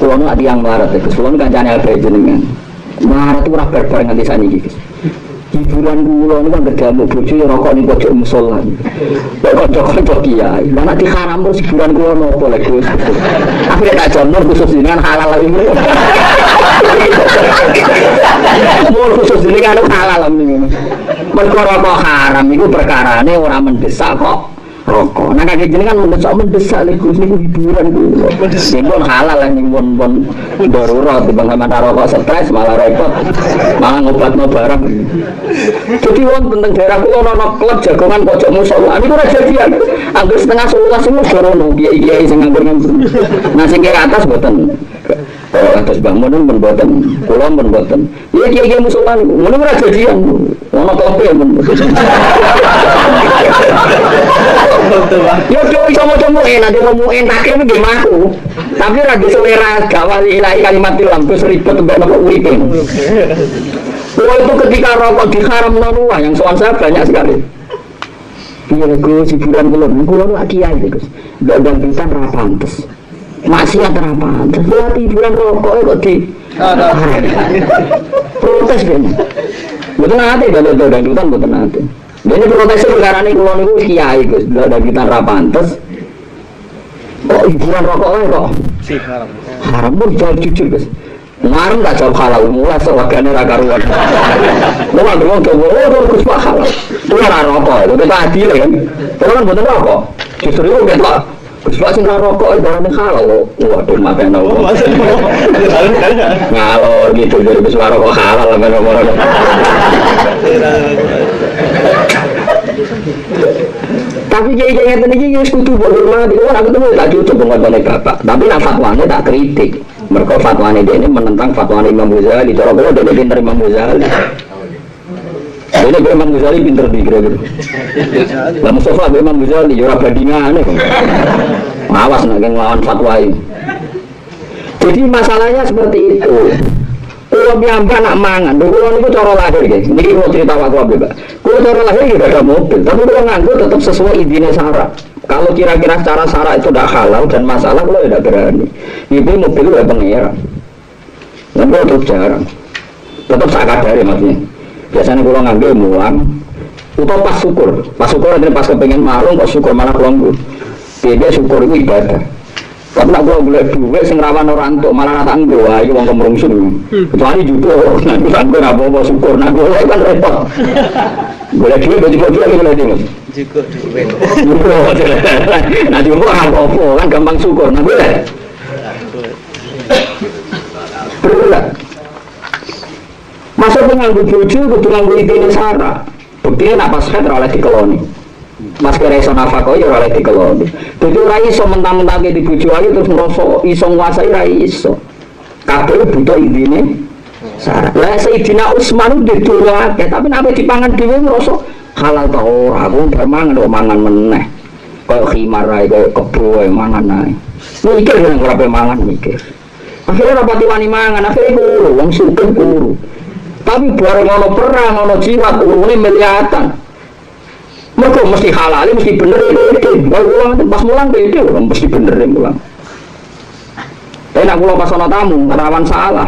Kula nu ati yang melarat, terus kula kancane ape jenengan. Melarat ora barbar nganti saniki. Hiburan kula niku kan gedamuk bojo ya rokok ning pojok musala. Kok kanca-kanca kiai. Lah nek diharam terus hiburan kula napa lek Gus. Akhire tak jono khusus dengan halal iki. Mul khusus dengan halal iki. Mergo rokok haram iku perkarane ora mendesak kok rokok. Nah kakek jenengan mendesak lek Gus niku hiburan kula. Sing halal lan ning pon darurat timbang sampeyan rokok stres malah repot. Malah ngobatno barang. Jadi wong tentang daerah kula ana klub jagongan pojok musala. Niku ora jadian. Angger setengah 11 niku dorono kiai-kiai sing nganggur. Nah sing ke atas mboten. Kalau atas bangun pun mboten. Kula pun mboten. Iya kiai-kiai musala niku ngono ora jadian. Ono klope pun. Ya yo iso maca mu'en, nanti mau mu'en takir nggih maku. Tapi ragu selera gawali ilahi kalimat ilam terus ribet untuk nopo uripin. Wah itu ketika rokok diharam nonuah yang soal saya banyak sekali. Iya Gus, hiburan kulon lagi kiai Gus. Gak bangkitan rapantes. Maksiat rapantes. Lihat hiburan rokok kok di protes ben. Betul nanti kalau dangdutan betul nanti. Jadi protes perkara ini kulon itu kiai Gus. Gak bangkitan rapantes. Kok hiburan rokok kok? Si haram. Haram pun jawab jujur Gus. Ngarang gak jawab halal, mulai sewakanya raga ruang. Mulai doang coba, oh Gus Pak halal. Itu kan rokok, itu kita adil kan. Itu kan betul rokok. Justru itu kita Gus Pak sih rokok, itu barangnya halal. Waduh, maafin aku. Ngalor gitu, jadi Gus Pak rokok halal. Tapi kiai-kiai ngeten iki wis kudu hormati. Ora ketemu tak cocok ngene bapak. Tapi nek fatwane tak kritik. Mergo fatwane dene menentang fatwane Imam Ghazali. Cara kula dene pinter Imam Ghazali. Dene Imam Ghazali pinter dikira-kira. Lah Mustafa Imam Ghazali ora bandingane. Awas nek nglawan fatwa iki. Jadi masalahnya seperti itu. Kalau biamba nak mangan, kalau itu cara lahir guys. Ini kalau cerita waktu Pak. Kalau cara lahir tidak ada mobil, tapi kalau nganggur tetap sesuai izinnya syarat. Kalau kira-kira secara syarat itu tidak halal dan masalah, kalau tidak berani. Itu mobil udah pengeran. Dan kalau tetap jarang, tetap sakadari maksudnya. Biasanya kalau nganggur mulang, atau pas syukur nanti pas kepengen marung, kok syukur malah pulang. Dia syukur itu ibadah. Tapi nak gua boleh duit sing rawan orang untuk malah rata anggo, itu wong kemrungsung. Kecuali juga, nak gua anggo apa syukur, nak gua kan repot. Boleh duit baju lagi boleh duit. Juga duit. Nah juga apa kan gampang syukur, nak boleh. Berulang. Masa penganggu bojo kudu nganggo idene sara. Buktinya nak pas head oleh dikeloni. Mas kira iso nafkah ya ora dikeloni. Dadi ora iso mentang-mentang di bojo ayu terus ngrasa iso nguasai ra iso. Kabeh butuh idine syarat. Lah Sayyidina Utsman didulake, tapi nek dipangan dhewe ngrasa halal ta ora, aku mangan kok mangan meneh. Kaya khimar ae kaya kebo ae mangan ae. Mikir nek ora mangan mikir. Akhirnya rapati wani mangan, akhirnya kuru, wong sugih kuru. Tapi bareng ono perang, ono jimat, urune miliatan. Mereka mesti halal, mesti bener itu. Pas mulang itu, mesti bener mulang. Tapi nak pulang pas ono tamu, rawan salah.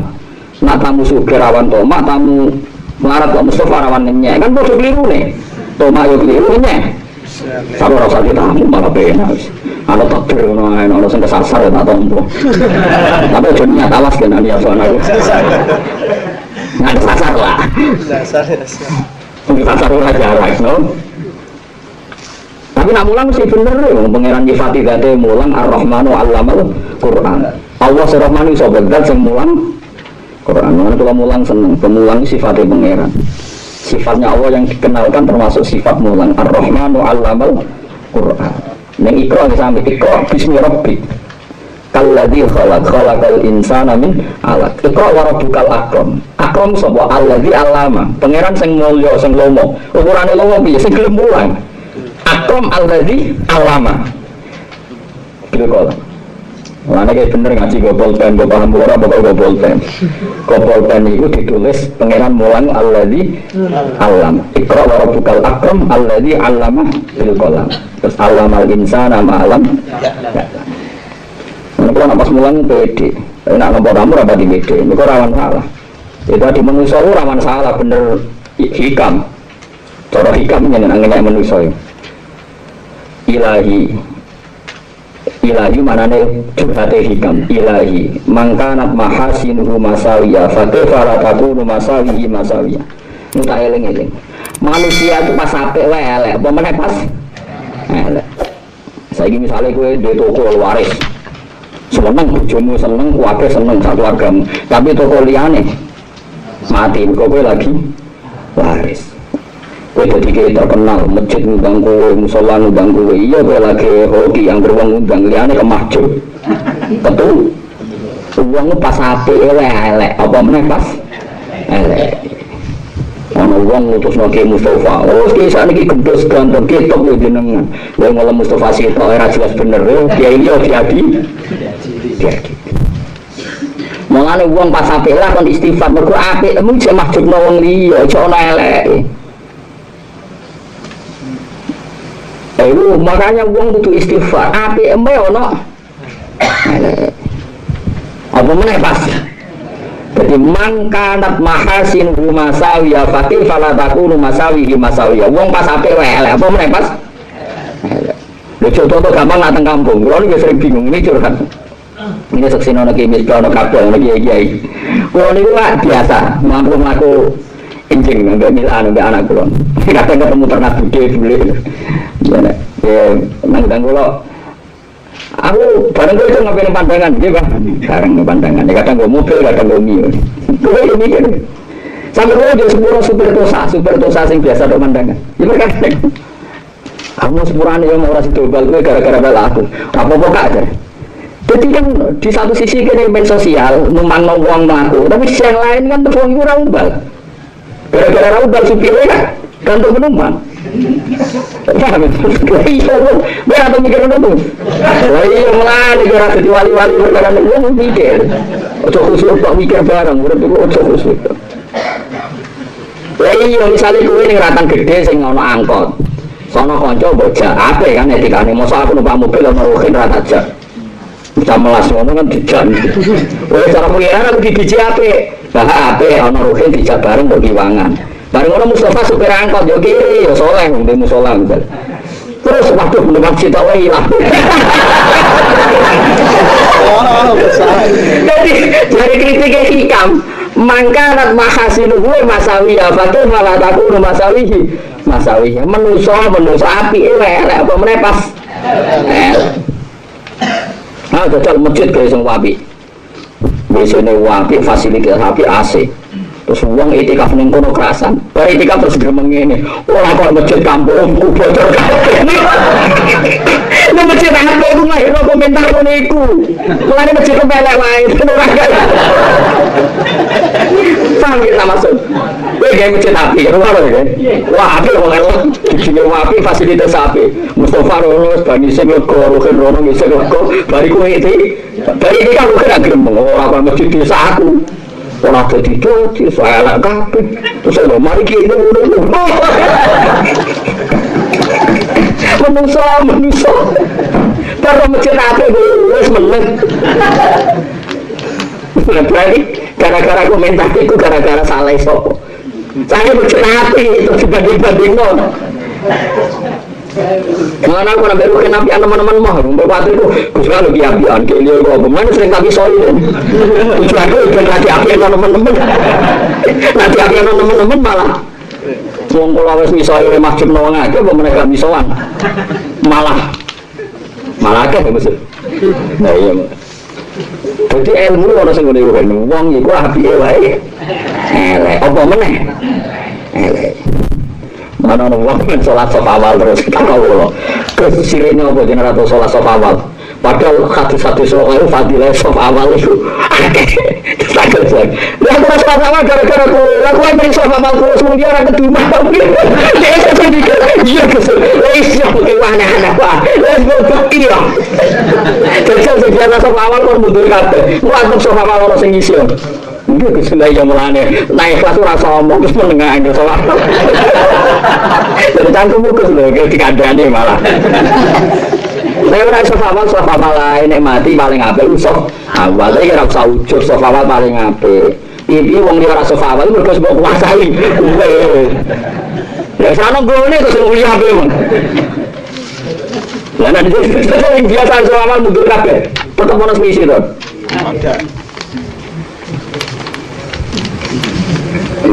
Nak tamu sugih rawan tomak, tamu melarat kok Mustafa rawan nenyek. Kan bodoh keliru nih. Tomak yo keliru nenyek. Kalau rasa tamu malah benar. Ada takdir, ada sing kesasar tak tompo. Tapi jadinya tawas kan dia soalnya. Nggak kesasar lah. Kesasar ora jarak, no. Tapi nak mulang mesti bener ya, pangeran nyifati zate mulang Ar-Rahmanu 'allamal Qur'an. Allah Ar-Rahmanu iso bedat sing mulang Quran. Mana kalau mulang seneng, pemulang sifatnya pangeran. Sifatnya Allah yang dikenalkan termasuk sifat mulang. Ar-Rahmanu 'allamal Qur'an. Yang ikra sampai ikra bismi rabbik. Kalladzi khalaqal insana min 'alaq. Ikra wa rabbukal akram. Akram sapa alladzi 'allama. Pangeran sing mulya sing lomo. Ukurane lomo piye sing gelem mulang. Akram alladzi 'allama. Gitu kok. Mana kayak bener ngaji gue bolpen, gue paham ora bapak gue bolpen. Gue bolpen itu ditulis pangeran mulang alladzi 'allam. Iqra wa rabbukal akram alladzi 'allama bil qalam. Terus 'allamal insana ma 'allam. Kalau nak pas mulang pede, tapi nak nombor kamu rapat di pede, itu rawan salah. Itu di manusia rawan salah bener hikam. Cara hikamnya ngenai manusia. Ilahi manane curhate hikam. Ilahi mangkanat mahasinuhu masawiya fakaifa la takunu masawihi masawiya. Muta eling-eling. Manusia itu pas apik wae elek, apa meneh pas elek. Saiki misale kowe duwe toko waris. Seneng bojomu seneng, kuwabe seneng sak keluargamu. Tapi toko liyane mati, kok kowe lagi waris. Kowe dadi terkenal, masjid ngundang kowe, musala ngundang kowe. Iya kowe lagi hoki yang beruang ngundang liyane kemahjub. Betul. Uang pas apik elek, apa meneh pas elek. Ana wong ngutusno Ki Mustafa. Oh, ki sakniki gendhos ganteng ketok lho jenengan. Kowe ngoleh Mustafa sitok ora jelas bener. Kiai yo diadi. Mulane wong pas apik lah kon istighfar mergo apik mung jek mahjubno wong liya aja ana eleke. Makanya wong kudu istighfar apik embe ana eleke. Apa meneh pas? Jadi mangkanat mahasin masawiya fakir fala takunu masawihi masawiya. Wong pas apik wae elek apa meneh pas? Lho contoh gampang nak teng kampung. Kulo niku sering bingung ini curhat. Ini seksine ana kiai misbah ana kabeh ana kiai-kiai. Kulo niku biasa mampu injing nang milan ambek anak kulo. Kadang ketemu ternak gede bule. Ya nang kulo aku bareng itu ngapain pandangan, gitu Pak? Bareng pandangan. Kadang gue mobil, kadang gue mio. Gue mikir. Sampai gue jadi super tosa yang biasa untuk pandangan. Ya mereka kamu sepurane yang orang situ bal gue gara-gara bal aku. Apa-apa aja. Jadi kan di satu sisi kan main sosial, numpang uang aku. Tapi sisi yang lain kan tuh uang kurang bal. Gara-gara raubal supirnya kan kantor penumpang. Paham ya? Iya, gue atau mikir itu. Iya, malah negara jadi wali-wali perkara gue mikir. Ojo khusus tak mikir bareng, udah tuh ojo khusus. Iya, misalnya gue ini ratan gede sing ngono angkot. Sono konco bocah, apa kan etikane? Masa aku numpak mobil sama rukin rata aja. Bisa melas ngono kan dijan. Wah, cara pengiran aku di biji ape. Bah ape, ono rukin dijak bareng kok diwangan. Bareng orang Mustafa supir angkot, ya kiri, ya soleh, dia musola misal. Terus waktu mendengar cita hilang. Jadi dari kritiknya hikam, mangkanat mahasinu gue masawi apa tuh malah takut masawihi masawihi menuso api elek apa menepas. Jajal masjid guys yang wapi. Biasanya wapi fasilitas api AC. Terus uang itikaf ning kono kerasan. Bar itikaf terus gremeng ngene. Ora kok masjid kampungku bocor kabeh. Nek masjid apa iku lahirno komentar ngono iku. Mulane masjid pelek wae ora gak. Paham ya maksud. Kowe gawe masjid api, ora ya. Wah, api kok elok. Dijine api fasilitas api. Mustafa rono bani sing kok roken rono isih kok bariku iki. Bari iki kan ora gremeng ora kok masjid desa aku. Orang jadi saya anak kabeh. Terus saya mari kini menuso. Kalau masjid apa wes meneng. Berarti gara-gara komentar itu gara-gara salah sopo. Saya masjid apa itu dibanding-banding mana aku nak berukan nabi teman-teman mah, berpatri tu, kusra lagi apian, keliru kau, mana sering kami solid, kusra tu kan nanti apian teman-teman, nanti apian teman-teman malah, wong kalau wes misalnya masjid nawang aja, mereka misawan, malah kan maksud, iya, jadi ilmu orang sing ngene kan, wong iku api wae, apa meneh, mana orang sholat sof awal terus kita tahu kesirine apa jeneng atau sholat sof awal padahal hadis-hadis itu fadilah sof awal itu takut lagi lah aku sholat awal gara-gara aku main sof awal terus kemudian orang kedua dia sedih iya kesel iya pakai aneh-aneh pak let's go iya jadi sejarah sof awal kan mundur kabeh aku sof awal orang sing ngisi dia keselai yang melane naik kelas rasa omong terus menengah ini sholat jadi cangkemmu keselai dikandani malah saya orang sof awal lain mati paling apel sof awal tapi kira usah ujur sof awal paling apel ini orang dia sof awal itu mereka sebuah kuasai ya sana gue ini keselai kuliah apel lah nanti yang biasa sof awal mundur kabeh tetap bonus misi tuh ada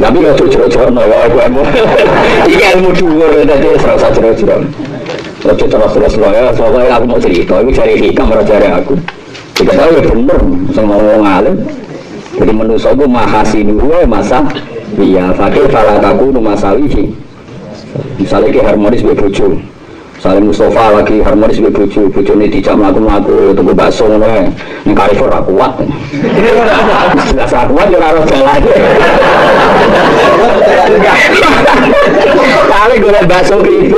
tapi gak cocok-cocok aku ilmu ini ilmu dhuwur tadi serasa cocok-cocok terus ya soalnya aku mau cerita aku cari hikam cari aku kita tahu ya bener sama orang alim jadi manusia aku mahasinu masa iya fakir falataku numasawihi misalnya kayak harmonis berbojo saling Mustafa lagi harmonis dengan bojo ini dijak melaku-melaku tunggu bakso ini Carrefour aku kuat sudah sangat kuat ya harus jalan kali gue bakso ke ibu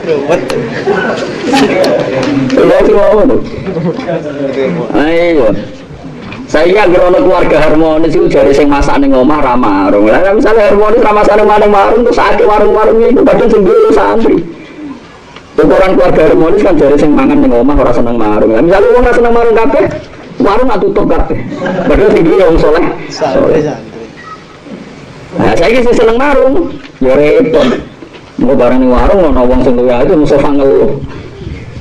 Ruwet. Lha ngono. Ayo. Saya gerono keluarga harmonis itu dari sing masak ning omah ra marung. Lah misalnya harmonis ra masak ning marung terus akeh warung-warung itu padahal sing dulu santri. Ukuran keluarga harmonis kan dari sing mangan ning omah ora seneng marung. Lah misalnya wong ora seneng marung kabeh, warung tak tutup kabeh. Padahal sing dulu wong saleh. Santri. Nah, saiki sing seneng marung ya repot. Mau barang ning warung ana wong sing luwih itu mesti ngeluh.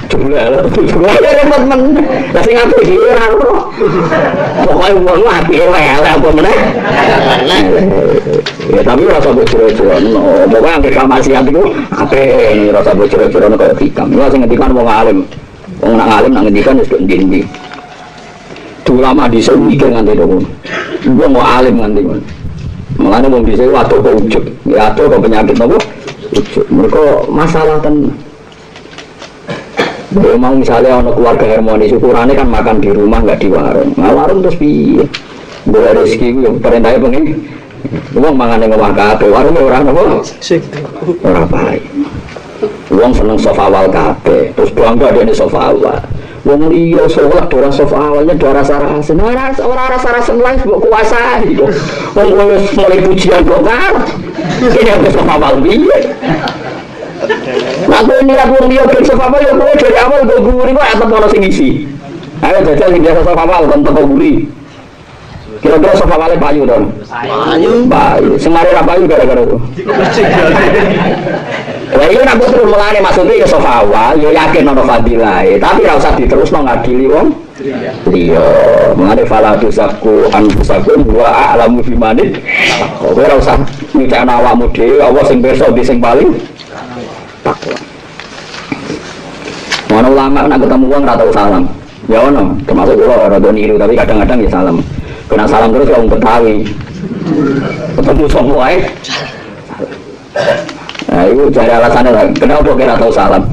Jebule ala repot men. Lah sing apik iki ora ora. Pokoke wong apik wae apa meneh. Ya tapi rasa bocor-bocor. Pokoke angger kamasiat iku apik rasa bocor-bocor kaya hikam. Iku sing ngendikan wong alim. Wong nak alim nak ngendikan wis ndi-ndi. Ulama dhisik mikir nganti ngono. Wong alim nganti ngono. Mulane wong dhisik waduh kok ujug. Ya aduh kok penyakit apa? Ujug. Mereka masalah tenan. Kalau mau misalnya ada keluarga harmonis, ukurannya kan makan di rumah nggak di warung. Nah warung terus piye? Boleh rezeki yang perintahnya pengen. Uang mangan yang ngomong kafe, warung orang apa? Orang baik. Uang seneng sofa awal kafe, terus bangga dia di sofa awal. Uang liya sholat dora sofa awalnya dora sarasen. Orang sarasen lain buat kuasa gitu. Uang mulai pujian dokar. Ini aku sofa awal biye. Aku ini aku lihat dari sofa awal, aku dari awal gue gurih kok atau mau sing isi. Ayo jajal sing biasa sofa awal kan teko gurih. Kira-kira sofa awalnya payu dong. Payu. Semari ra payu gara-gara itu. Lah iya nak terus mulane maksudnya ya sofa awal, yo yakin ono fadilah, tapi ra usah diterusno ngadili wong. Iya, mulane fala tusaku anfusakum wa a'lamu bimanit. Kowe ra usah nyucakno awakmu dhewe, apa sing pirsa di sing paling takwa. Mana ulama nak ketemu uang rata salam, ya ono, termasuk kalau rada niru tapi kadang-kadang ya salam. Kena salam terus orang Betawi, ketemu semua Nah itu cari alasannya lah. Kenapa kira tahu salam?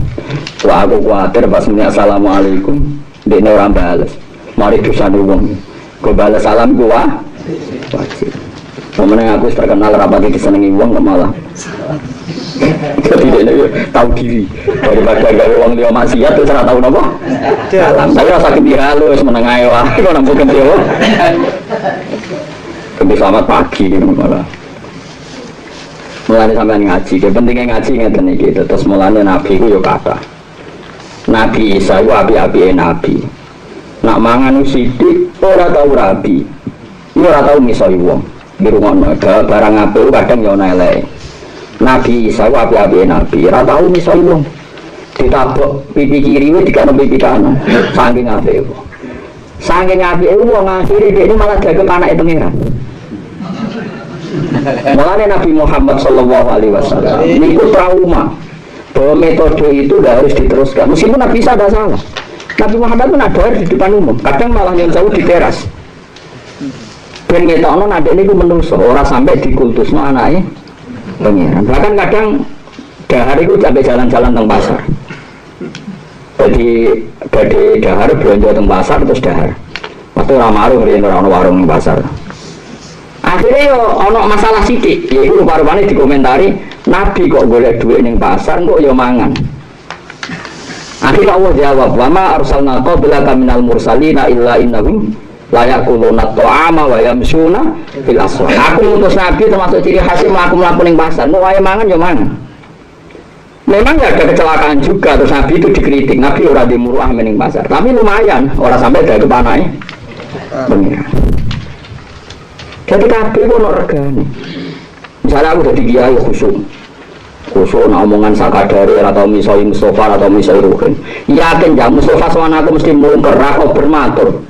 Wah aku khawatir pas punya assalamualaikum, dia orang balas. Mari dosa uang, gue balas salam gue wajib. Kemudian aku terkenal rapati disenangi uang malah. Jadi dia tahu diri daripada gawe wong liya maksiat terus ora tahu napa. Tapi rasa sakit halus menengae wae kok nampu kentio. Kembali selamat pagi malah. Mulane sampean ngaji, pentingnya ngaji ngeten iki. Terus mulane nabi ku yo kathah. Nabi Isa ku api-apike nabi. Nak mangan sithik ora tau rabi. Ora tau misoi wong. Di rumah barang apik kadang yo ana eleke. Nabi Isa ku api-apike nabi, ora tau misoi wong. Ditabok pipi kiri wis dikano pipi kanan. Saking apike. Saking apike wong akhire dhekne malah dagem anake pangeran. Mulane Nabi Muhammad sallallahu alaihi wasallam niku trauma bahwa metode itu harus diteruskan. Meskipun Nabi Isa ada salah. Nabi Muhammad pun ada di depan umum, kadang malah yang jauh di teras. Ben ketokno nek niku menungso ora sampai dikultusno anake pengiran. Bahkan kadang dahar itu sampai jalan-jalan teng pasar. Jadi badhe dahar belanja teng pasar terus dahar. Waktu ora maruh riyen ora ono warung ning pasar. Akhirnya yo ono masalah sithik, yaiku rupa-rupane dikomentari Nabi kok golek dhuwit ning pasar kok yo mangan. Akhirnya Allah jawab, "Wa ma arsalna qablaka minal mursalina illa innahum la yaquluna ta'ama wa yamshuna fil aswaq." Aku ngutus Nabi termasuk ciri khas mlaku-mlaku ning pasar, mau wae mangan yo mangan. Memang ya ada kecelakaan juga, terus Nabi itu dikritik, Nabi ora di muruah ning pasar. Tapi lumayan, ora sampai dari panake. Pengiran. Jadi kabeh ono regane. Misalnya aku dadi kiai khusyuk nak omongan sakadare atau misoi Mustafa atau misoi Ruhin. Yakin ya Mustafa sowan aku mesti mungker aku bermatur.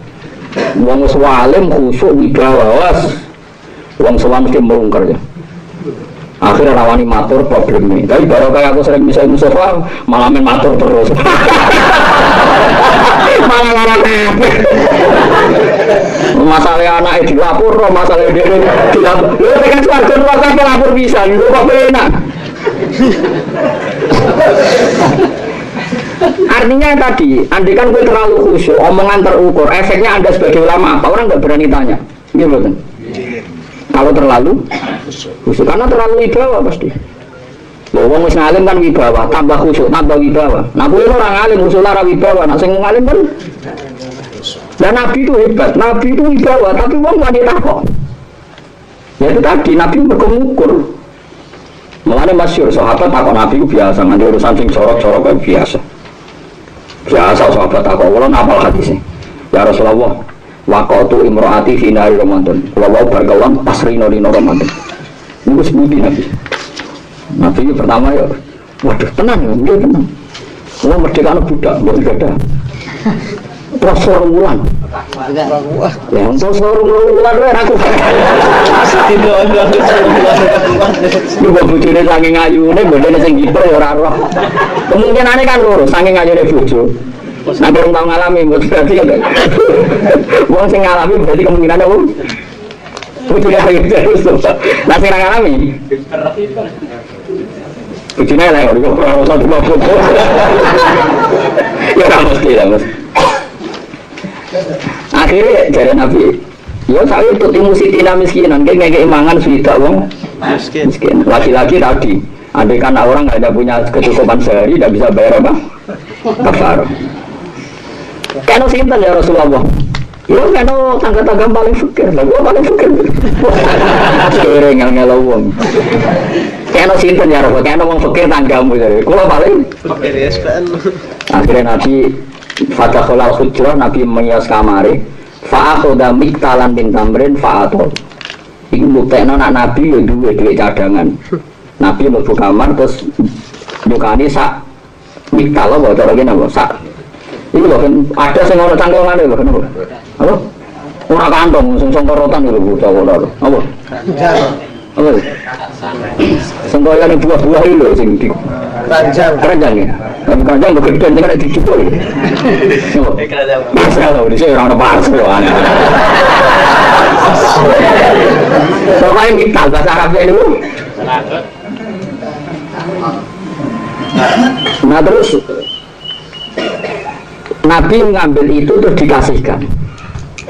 Wong salim khusyuk wibawas. Wong sowan mesti mungker ya. Akhirnya rawani matur probleme. Tapi baru kayak aku sering misoi Mustafa malah men matur terus. Malah lara kabeh. Masalah anak dilapor, masalah dia dilapor. Lu pengen swarga neraka apa lapor bisa, lu kok enak. Artinya tadi, andikan gue terlalu khusyuk, omongan terukur, efeknya Anda sebagai ulama apa? Orang nggak berani tanya. Gimana kan? Kalau terlalu khusyuk, karena terlalu wibawa pasti. Wong wis ngalim kan wibawa, tambah khusyuk, tambah wibawa. Nah kuwi ora ngalim, khusyuk ora wibawa. Nek sing ngalim kan dan Nabi itu hebat, Nabi itu wibawa, tapi wong wanita kok. Ya itu tadi, Nabi mengukur. Mulane masyhur sahabat takon Nabi itu biasa, nganti urusan sing corok-corok kan biasa. Biasa sahabat takon, kula apal hadisnya. Ya Rasulullah, waqatu imraati fi nari Ramadan. Kula wau barkawan pasrino dino Ramadan. Niku sebuti Nabi. Nabi itu pertama ya, waduh tenang ya, tenang. Kula merdeka anak budak, mboten gadah. Profesor Wulan. Ya, profesor Wulan aku. Lu bojone saking ayune, bojone sing kiper ora roh. Kemungkinane kan loro, saking ayune bojo. Nek wong tau ngalami berarti wong sing ngalami berarti kemungkinane bojone terus. Lah sing ngalami. Bojone lha ora usah dibawa. Ya ora mesti lah, Mas. Akhirnya dari Nabi, ya saya tuti musitina miskinan, kayak ngekei mangan sudah wong miskin. Laki-laki tadi, andai kan orang nggak ada punya kecukupan sehari, tidak bisa bayar apa? Kafar. Kano sinten ya Rasulullah? Ya kano tangga-tangga paling fikir, lah gua paling fikir. Sering ngel-ngelo wong. Kano sinten ya Rasulullah? Kano wong fikir tanggamu jadi. Kula paling fikir ya SPN. Akhirnya Nabi Fatahulal Hujrah, Nabi menyias kamari fa'akhoda miktalan bin tamrin fa'atol ini buktinya anak Nabi ya duit cadangan. Nabi mau kamar terus bukani sak miktal apa cara gini apa sak ini loh kan ada yang ada cangkongan itu kenapa apa? Orang kantong, sing korotan itu apa? Apa? Apa? Sengkoyan yang buah-buah itu sing di keranjang ya. Keranjang kegedean sing ada dijupuk. Masalah di sini orang pas loh aneh. Pokoknya kita bahasa Arabnya itu. Nah terus Nabi mengambil itu terus dikasihkan.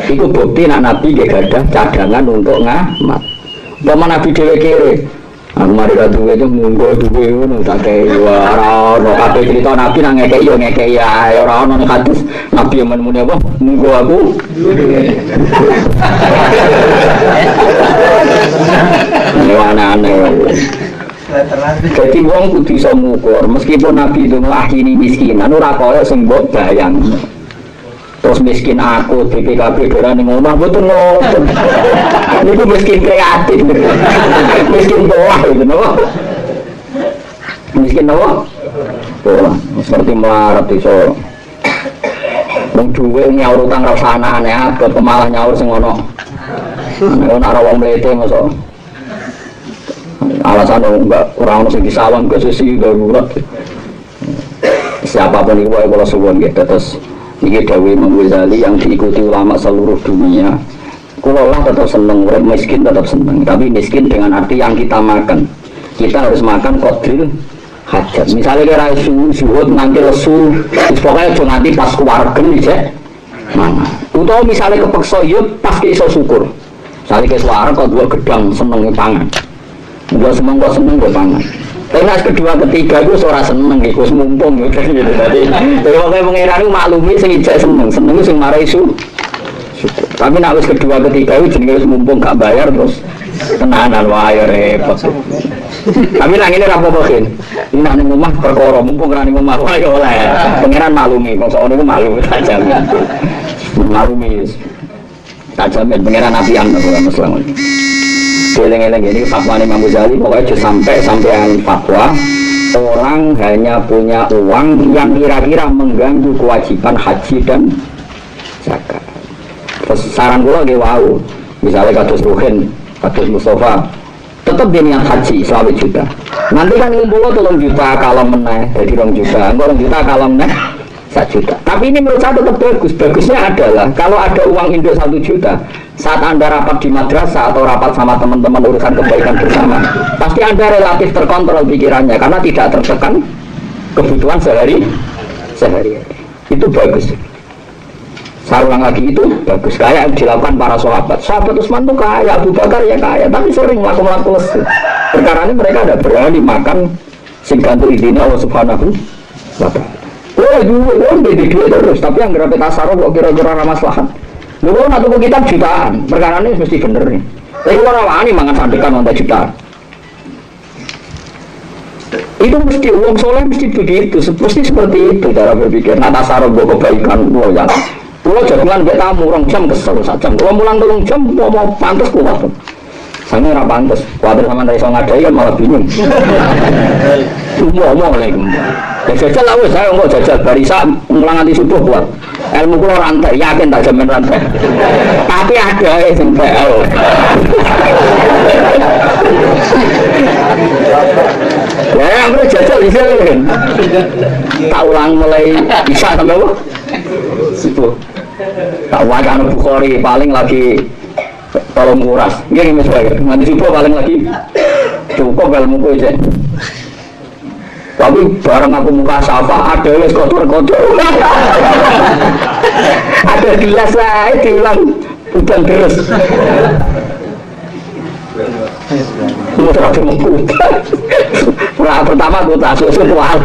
Itu bukti nak Nabi gak ada cadangan untuk ngamat. Bapak Nabi dewe kere, aku mari kadu itu munggo duwe ngono tak kei ora ono kabeh cerita Nabi nang ngekeki ya ora ono hadis Nabi yang muni apa munggo aku. Aneh-aneh. Jadi wong kudu iso ngukur meskipun Nabi itu nglahini miskinan ora kaya sing mbok bayang. Terus miskin aku, BPKB dolan ning omah mboten ngoten. Niku miskin kreatif. Miskin bawah itu napa? Miskin napa? Oh, seperti melarat iso. Wong duwe nyaur utang ra sanane abot malah nyaur sing ono. Nek ora wong mlete mosok. Alasan enggak ora ono sing disawang ke sisi darurat. Siapapun iku wae kula suwun nggih terus ini Dawi Imam Ghazali yang diikuti ulama seluruh dunia. Kalau Allah tetap senang, miskin tetap senang. Tapi miskin dengan arti yang kita makan. Kita harus makan qadril hajat. Misalnya kira suhud nanti lesu, pokoknya cuma nanti pas keluargen aja. Mana? Atau misalnya kepeksa yuk pas iso syukur. Misalnya ke suara kau dua gedang seneng pangan. Dua seneng pangan. Tapi kedua ketiga itu suara seneng, itu mumpung gitu. Jadi kalau pengiran itu maklumi sing ijek seneng sing marai syukur. Tapi nak wis kedua ketiga itu jenis mumpung gak bayar terus tenanan wae repot. Tapi nang ini ra apa-apa kan. Ini nang omah perkara mumpung ra ning omah wae oleh. Pengiran maklumi, kok sono niku maklumi tak jamin. Maklumi. Tak jamin pengiran apian ora masalah. Eleng-eleng ini fatwa Imam Ghazali pokoknya sampai fatwa orang hanya punya uang yang kira-kira mengganggu kewajiban haji dan zakat. Terus saran kula nggih wau, misalnya kados Ruhin, kados Mustafa, tetap dia niat haji 20 juta. Nanti kan ngumpul 3 juta kalau meneh jadi 2 juta, engko 2 juta kalau meneh 1 juta. Tapi ini menurut saya tetap bagus. Bagusnya adalah kalau ada uang induk 1 juta, saat Anda rapat di madrasah atau rapat sama teman-teman urusan kebaikan bersama, pasti Anda relatif terkontrol pikirannya karena tidak tertekan kebutuhan sehari. Itu bagus. Saya ulang lagi, itu bagus. Kayak yang dilakukan para sahabat. Sahabat Utsman itu kaya, Abu Bakar ya kaya, tapi sering melakukan lesu. Perkara ini mereka ada berani makan sing gantung idine Allah Subhanahu wa taala. Oh juga, beda terus, tapi yang gerape tasarruf kok kira-kira ra maslahat. Lho kok nak tuku kitab jutaan, perkarane mesti bener nih. Tapi ora wani mangan sandekan wonten jutaan. Itu mesti uang soleh mesti begitu, mesti seperti itu cara berpikir. Nak tasarruf mbok kebaikan kula ya. Kula jagungan mbek tamu 2 jam kesel 1 jam. Kula mulang 3 jam mau pantes kuat. Sange ora pantes, kuwatir sampean ra iso ngadai kan malah bingung. Ngomong lagi. Ya jajal lah wis saya kok jajal barisa mulang nganti subuh kuat. Ilmu kula rantai, yakin tak jamin rantai. Tapi ada sing PL. Ya yang jajal bisa kan. Tak ulang mulai bisa sampai apa? Subuh. Tak wajan Bukhari paling lagi tolong nguras. Nggih Mas Bayu. Nanti subuh paling lagi cukup ilmu ku aja. Tapi bareng aku muka safa ada wis kotor-kotor. Ada gelas lah diulang udan terus. Pertama aku tak susu kual.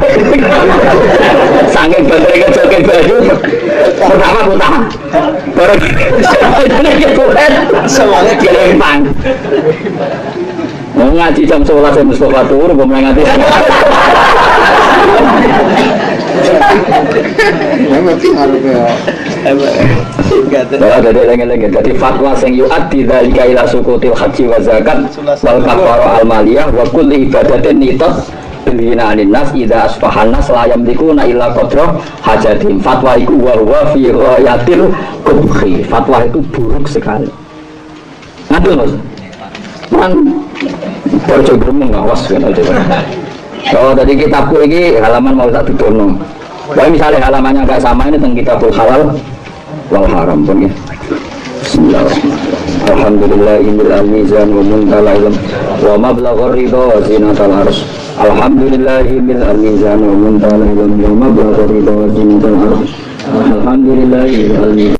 Saking bandreng joget baju. Pertama aku tahan. Bareng semuanya dilempang. Mau ngaji jam 11 saya Mustafa turun, mau ngaji. Jadi fatwa sing yu'addi dzalika ila sukutil haji wa zakat wal kafarah al maliyah wa kulli ibadatin nitat bilhina anin nas idza asbahan nas la yamlikuna illa qadra hajatim. Fatwa iku wa huwa fi ghayatil qubhi. Fatwa itu buruk sekali. Ngadul Mas. Man percaya gremeng awas kan aja. Oh tadi kitabku ini halaman mau tak tuturno. Kalau misalnya halamannya enggak sama ini tentang kitabul halal wal haram pun ya. Bismillahirrahmanirrahim. Alhamdulillahil mizan wa muntala ilm wa mablaghur ridha wa zinatal arsy. Alhamdulillahil mizan wa muntala ilm wa mablaghur ridha wa zinatal arsy. Alhamdulillahil